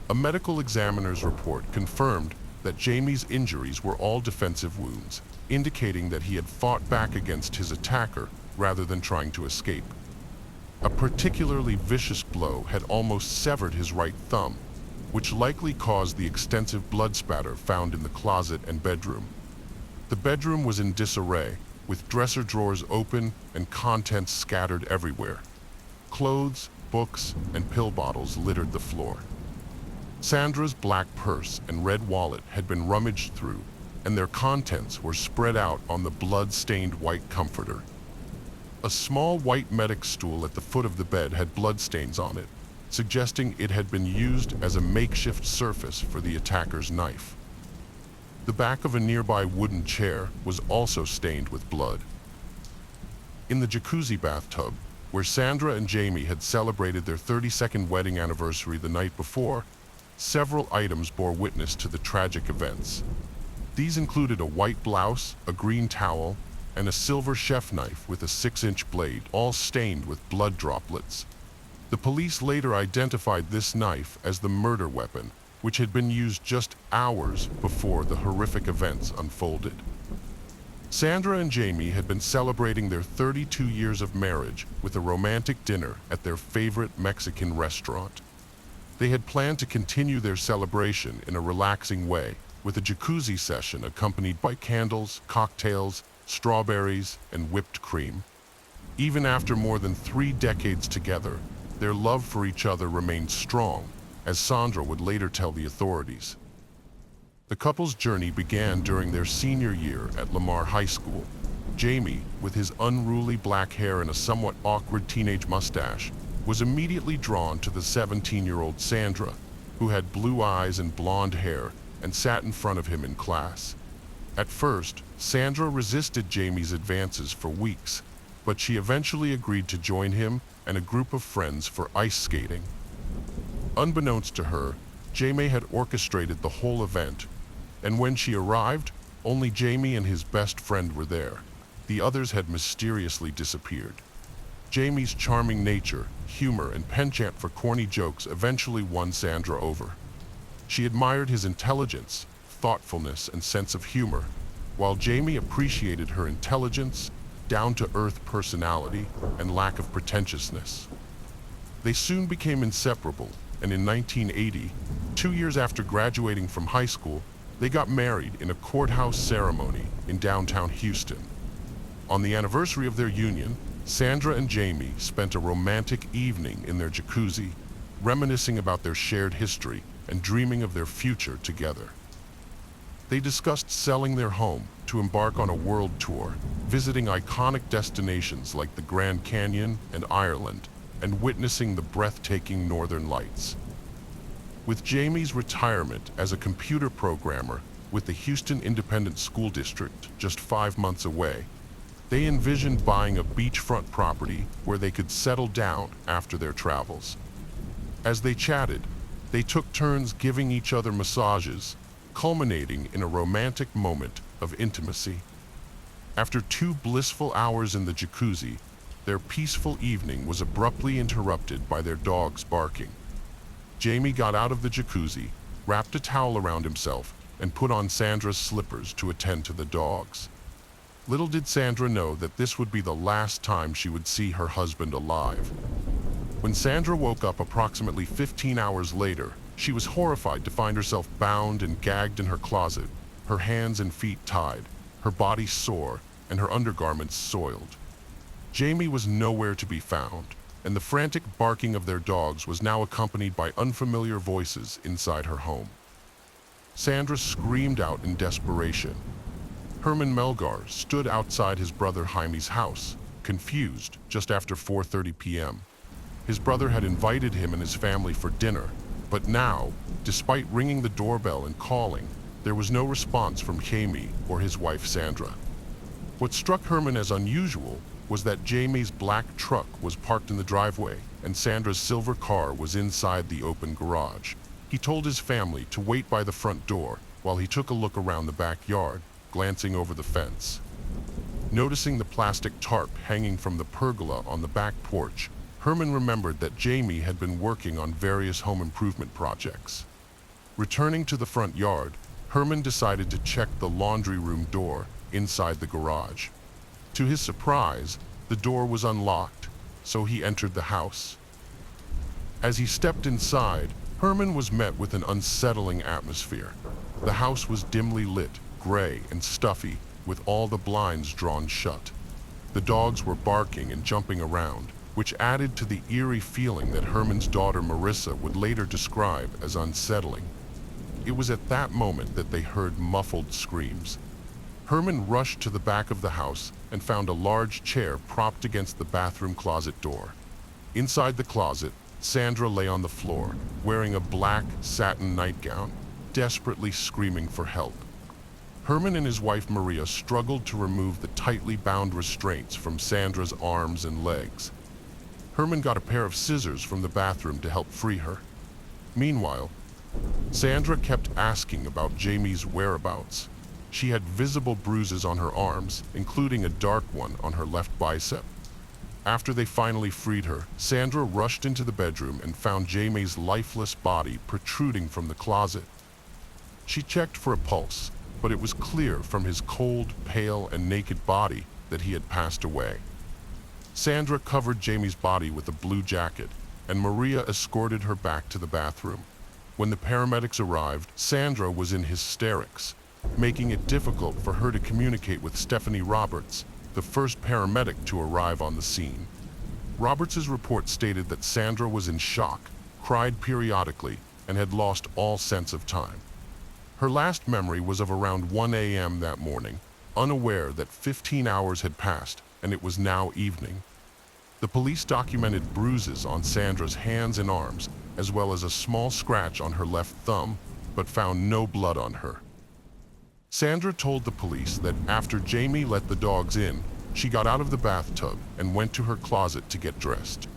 A medical examiner's report confirmed that Jamie's injuries were all defensive wounds, indicating that he had fought back against his attacker rather than trying to escape. A particularly vicious blow had almost severed his right thumb, which likely caused the extensive blood spatter found in the closet and bedroom. The bedroom was in disarray, with dresser drawers open and contents scattered everywhere. Clothes, books, and pill bottles littered the floor. Sandra's black purse and red wallet had been rummaged through, and their contents were spread out on the blood-stained white comforter. A small white medic stool at the foot of the bed had bloodstains on it, suggesting it had been used as a makeshift surface for the attacker's knife. The back of a nearby wooden chair was also stained with blood. In the jacuzzi bathtub, where Sandra and Jamie had celebrated their 32nd wedding anniversary the night before, several items bore witness to the tragic events. These included a white blouse, a green towel, and a silver chef knife with a 6-inch blade, all stained with blood droplets. The police later identified this knife as the murder weapon, which had been used just hours before the horrific events unfolded. Sandra and Jamie had been celebrating their 32 years of marriage with a romantic dinner at their favorite Mexican restaurant. They had planned to continue their celebration in a relaxing way, with a jacuzzi session accompanied by candles, cocktails, strawberries, and whipped cream. Even after more than 3 decades together, their love for each other remained strong, as Sandra would later tell the authorities. The couple's journey began during their senior year at Lamar High School. Jamie, with his unruly black hair and a somewhat awkward teenage mustache, was immediately drawn to the 17-year-old Sandra, who had blue eyes and blonde hair and sat in front of him in class. At first, Sandra resisted Jamie's advances for weeks, but she eventually agreed to join him and a group of friends for ice skating. Unbeknownst to her, Jamie had orchestrated the whole event, and when she arrived, only Jamie and his best friend were there. The others had mysteriously disappeared. Jamie's charming nature, humor, and penchant for corny jokes eventually won Sandra over. She admired his intelligence, thoughtfulness, and sense of humor, while Jamie appreciated her intelligence, down-to-earth personality, and lack of pretentiousness. They soon became inseparable, and in 1980, 2 years after graduating from high school, they got married in a courthouse ceremony in downtown Houston. On the anniversary of their union, Sandra and Jamie spent a romantic evening in their jacuzzi, reminiscing about their shared history and dreaming of their future together. They discussed selling their home to embark on a world tour, visiting iconic destinations like the Grand Canyon and Ireland, and witnessing the breathtaking Northern Lights. With Jamie's retirement as a computer programmer with the Houston Independent School District just 5 months away, they envisioned buying a beachfront property where they could settle down after their travels. As they chatted, they took turns giving each other massages, culminating in a romantic moment of intimacy. After 2 blissful hours in the jacuzzi, their peaceful evening was abruptly interrupted by their dogs barking. Jamie got out of the jacuzzi, wrapped a towel around himself, and put on Sandra's slippers to attend to the dogs. Little did Sandra know that this would be the last time she would see her husband alive. When Sandra woke up approximately 15 hours later, she was horrified to find herself bound and gagged in her closet, her hands and feet tied, her body sore, and her undergarments soiled. Jamie was nowhere to be found, and the frantic barking of their dogs was now accompanied by unfamiliar voices inside her home. Sandra screamed out in desperation. Herman Melgar stood outside his brother Jaime's house, confused, just after 4:30 p.m. His brother had invited him and his family for dinner, but now, despite ringing the doorbell and calling, there was no response from Jamie or his wife Sandra. What struck Herman as unusual was that Jamie's black truck was parked in the driveway and Sandra's silver car was inside the open garage. He told his family to wait by the front door while he took a look around the backyard, glancing over the fence. Noticing the plastic tarp hanging from the pergola on the back porch, Herman remembered that Jamie had been working on various home improvement projects. Returning to the front yard, Herman decided to check the laundry room door inside the garage. To his surprise, the door was unlocked, so he entered the house. As he stepped inside, Herman was met with an unsettling atmosphere. The house was dimly lit, gray and stuffy, with all the blinds drawn shut. The dogs were barking and jumping around, which added to the eerie feeling that Herman's daughter Marissa would later describe as unsettling. It was at that moment that they heard muffled screams. Herman rushed to the back of the house and found a large chair propped against the bathroom closet door. Inside the closet, Sandra lay on the floor, wearing a black satin nightgown, desperately screaming for help. Herman and his wife Maria struggled to remove the tightly bound restraints from Sandra's arms and legs. Herman got a pair of scissors from the bathroom to help free her. Meanwhile, Sandra kept asking about Jamie's whereabouts. She had visible bruises on her arms, including a dark one on her left bicep. After they finally freed her, Sandra rushed into the bedroom and found Jamie's lifeless body protruding from the closet. She checked for a pulse, but it was clear from his cold, pale, and naked body that he had passed away. Sandra covered Jamie's body with a blue jacket, and Maria escorted her back to the bathroom. When the paramedics arrived, Sandra was in hysterics, making it difficult for her to communicate with Stephanie Roberts, the first paramedic to arrive on the scene. Roberts' report stated that Sandra was in shock, cried periodically, and had lost all sense of time. Her last memory was of around 1 a.m. that morning, unaware that 15 hours had passed and it was now evening. The police documented bruises on Sandra's hands and arms, as well as a small scratch on her left thumb, but found no blood on her. Sandra told the police that after Jamie let the dogs in, she got out of the bathtub and went to her closet to get dressed.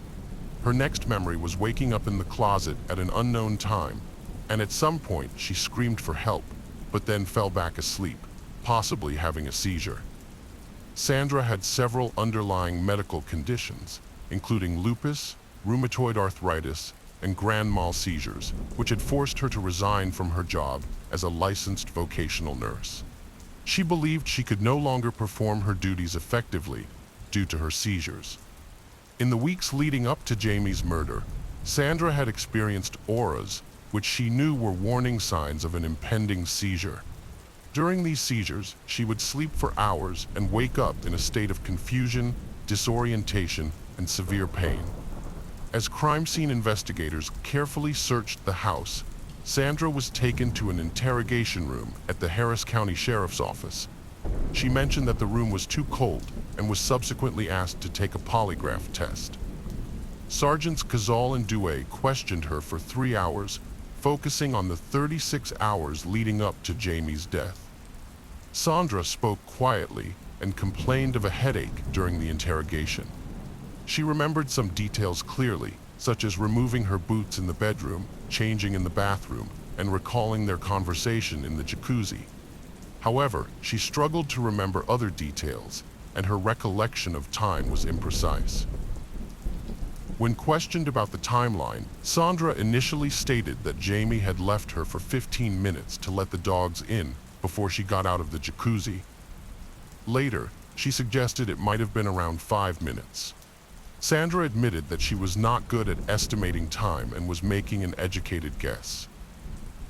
Her next memory was waking up in the closet at an unknown time, and at some point she screamed for help, but then fell back asleep, possibly having a seizure. Sandra had several underlying medical conditions, including lupus, rheumatoid arthritis, and grand mal seizures, which had forced her to resign from her job as a licensed vocational nurse. She believed she could no longer perform her duties effectively due to her seizures. In the weeks leading up to Jamie's murder, Sandra had experienced auras, which she knew were warning signs of an impending seizure. During these seizures, she would sleep for hours and wake up in a state of confusion, disorientation, and severe pain. As crime scene investigators carefully searched the house, Sandra was taken to an interrogation room at the Harris County Sheriff's Office. She mentioned that the room was too cold and was subsequently asked to take a polygraph test. Sergeants Cazal and Douay questioned her for 3 hours, focusing on the 36 hours leading up to Jamie's death. Sandra spoke quietly and complained of a headache during the interrogation. She remembered some details clearly, such as removing her boots in the bedroom, changing in the bathroom, and recalling their conversation in the jacuzzi. However, she struggled to remember other details, and her recollection of time was imprecise. When questioned about the timeline, Sandra initially stated that Jamie had left her for 15 minutes to let the dogs in before she got out of the jacuzzi. Later, she suggested it might have been around 5 minutes. Sandra admitted that she was not good at estimating time and was making an educated guess.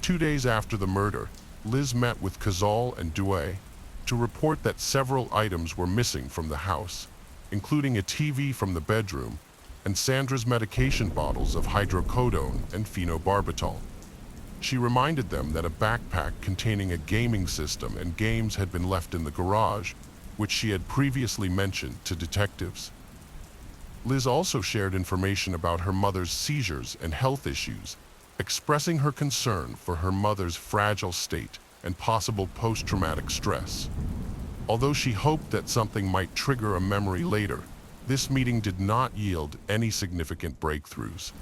2 days after the murder, Liz met with Cazal and Douay to report that several items were missing from the house, including a TV from the bedroom and Sandra's medication bottles of hydrocodone and phenobarbital. She reminded them that a backpack containing a gaming system and games had been left in the garage, which she had previously mentioned to detectives. Liz also shared information about her mother's seizures and health issues, expressing her concern for her mother's fragile state and possible post-traumatic stress. Although she hoped that something might trigger a memory later, this meeting did not yield any significant breakthroughs.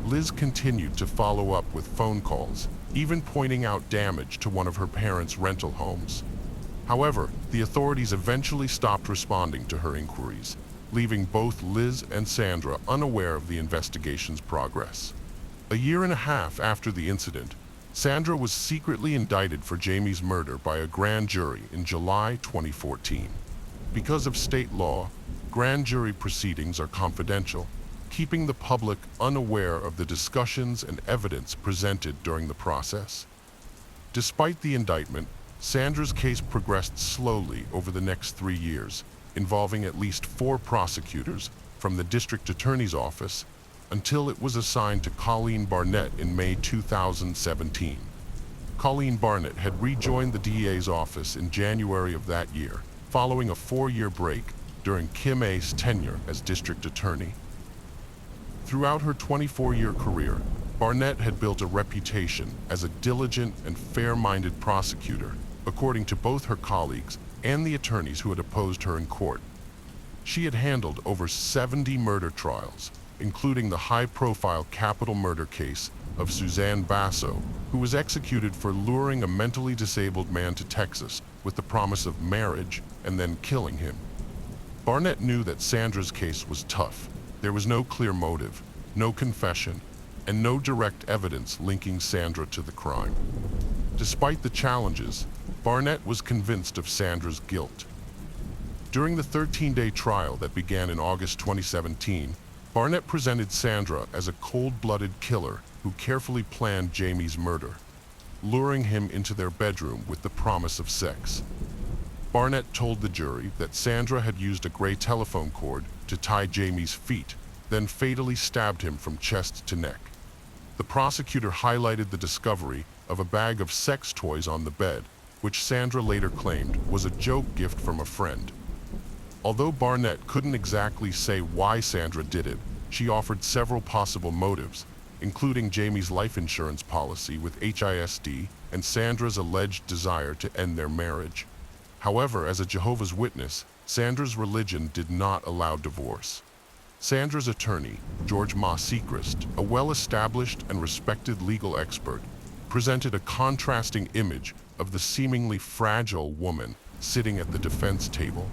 Liz continued to follow up with phone calls, even pointing out damage to one of her parents' rental homes. However, the authorities eventually stopped responding to her inquiries, leaving both Liz and Sandra unaware of the investigation's progress. A year and a half after the incident, Sandra was secretly indicted for Jamie's murder by a grand jury in July 2014. Because of state law, grand jury proceedings are confidential, keeping the public unaware of the discussions and evidence presented during the process. Despite the indictment, Sandra's case progressed slowly over the next 3 years, involving at least 4 prosecutors from the district attorney's office until it was assigned to Colleen Barnett in May 2017. Colleen Barnett had rejoined the DA's office in January of that year, following a 4-year break during Kim A's tenure as district attorney. Throughout her 24-year career, Barnett had built a reputation as a diligent and fair-minded prosecutor, according to both her colleagues and the attorneys who had opposed her in court. She had handled over 70 murder trials, including the high-profile capital murder case of Suzanne Basso, who was executed for luring a mentally disabled man to Texas with the promise of marriage and then killing him. Barnett knew that Sandra's case was tough. There was no clear motive, no confession, and no direct evidence linking Sandra to the crime. Despite the challenges, Barnett was convinced of Sandra's guilt. During the 13-day trial that began in August 2017, Barnett presented Sandra as a cold-blooded killer who carefully planned Jamie's murder, luring him into their bedroom with the promise of sex. Barnett told the jury that Sandra had used a gray telephone cord to tie Jamie's feet, then fatally stabbed him from chest to neck. The prosecutor highlighted the discovery of a bag of sex toys on the bed, which Sandra later claimed was a joke gift from a friend. Although Barnett couldn't exactly say why Sandra did it, she offered several possible motives, including Jamie's life insurance policy with HISD and Sandra's alleged desire to end their marriage. However, as a Jehovah's Witness, Sandra's religion did not allow divorce. Sandra's attorney, George Ma Sechrist, a well-established and respected legal expert, presented a contrasting image of the seemingly fragile woman sitting at the defense table.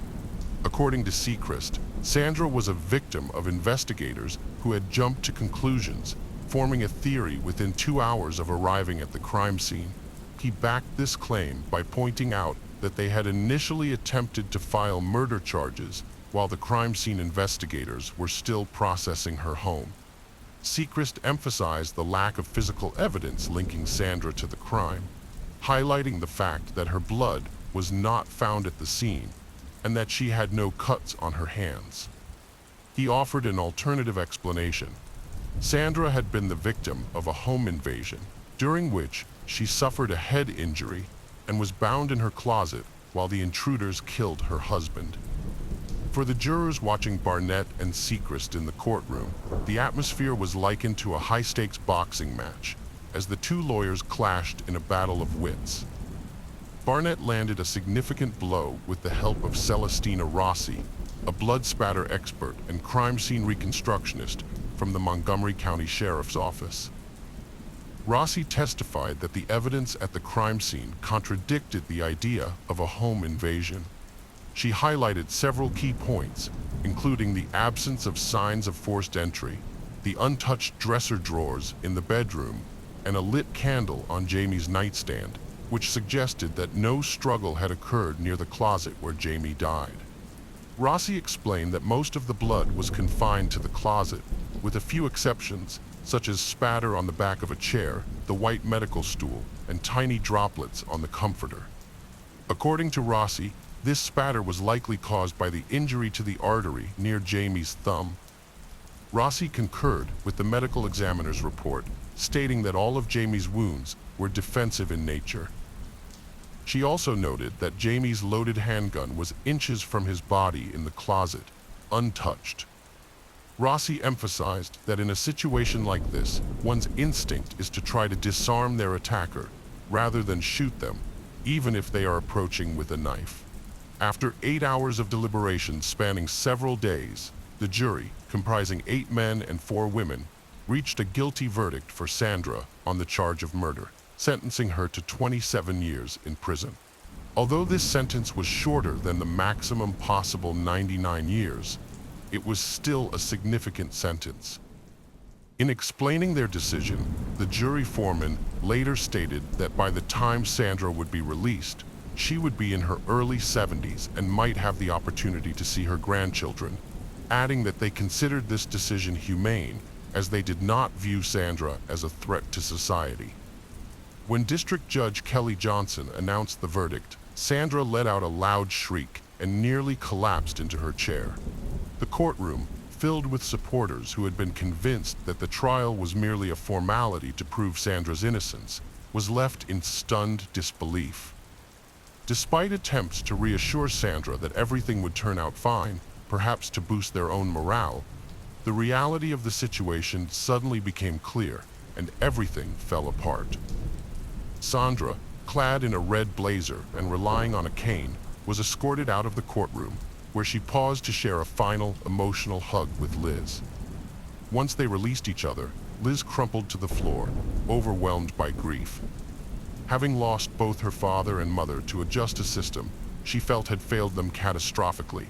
According to Sechrist, Sandra was a victim of investigators who had jumped to conclusions, forming a theory within 2 hours of arriving at the crime scene. He backed this claim by pointing out that they had initially attempted to file murder charges while the crime scene investigators were still processing her home. Sechrist emphasized the lack of physical evidence linking Sandra to the crime, highlighting the fact that her blood was not found at the scene and that she had no cuts on her hands. He offered an alternative explanation. Sandra had been the victim of a home invasion, during which she suffered a head injury and was bound in her closet while the intruders killed her husband. For the jurors watching Barnett and Sechrist in the courtroom, the atmosphere was likened to a high-stakes boxing match, as the two lawyers clashed in a battle of wits. Barnett landed a significant blow with the help of Celestina Rossi, a blood spatter expert and crime scene reconstructionist from the Montgomery County Sheriff's Office. Rossi testified that the evidence at the crime scene contradicted the idea of a home invasion. She highlighted several key points, including the absence of signs of forced entry, the untouched dresser drawers in the bedroom, and a lit candle on Jamie's nightstand, which suggested that no struggle had occurred near the closet where Jamie died. Rossi explained that most of the blood was confined to the closet, with a few exceptions, such as spatter on the back of a chair, the white medical stool, and tiny droplets on the comforter. According to Rossi, this spatter was likely caused by the injury to the artery near Jamie's thumb. Rossi concurred with the medical examiner's report, stating that all of Jamie's wounds were defensive in nature. She also noted that Jamie's loaded handgun was inches from his body in the closet, untouched. Rossi emphasized that in a situation like this, one's instinct is to try to disarm their attacker rather than shoot them, even if they are approaching with a knife. After 8 hours of deliberation spanning several days, the jury, comprising 8 men and 4 women, reached a guilty verdict for Sandra on the charge of murder, sentencing her to 27 years in prison. Although this sentence was shorter than the maximum possible 99 years, it was still a significant sentence. In explaining their decision, the jury foreman later stated that by the time Sandra would be released, she would be in her early 70s and might have the opportunity to see her grandchildren, adding that they considered this decision humane as they did not view Sandra as a threat to society. When District Judge Kelly Johnson announced the verdict, Sandra let out a loud shriek and nearly collapsed into her chair. The courtroom, filled with supporters who had been convinced that the trial was merely a formality to prove Sandra's innocence, was left in stunned disbelief. Despite attempts to reassure Sandra that everything would turn out fine, perhaps to boost their own morale, the reality of the situation suddenly became clear, and everything fell apart. Sandra, clad in a red blazer and relying on a cane, was escorted out of the courtroom, where she paused to share a final emotional hug with Liz. Once they released each other, Liz crumpled to the floor, overwhelmed by grief. Having lost both her father and mother to a justice system she felt had failed them catastrophically,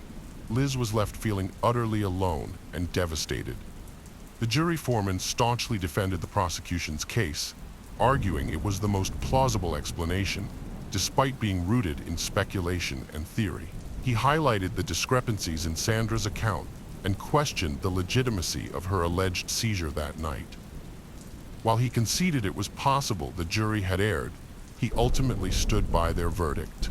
Liz was left feeling utterly alone and devastated. The jury foreman staunchly defended the prosecution's case, arguing it was the most plausible explanation, despite being rooted in speculation and theory. He highlighted the discrepancies in Sandra's account and questioned the legitimacy of her alleged seizure that night. While he conceded it was possible the jury had erred, he ultimately stood by their verdict.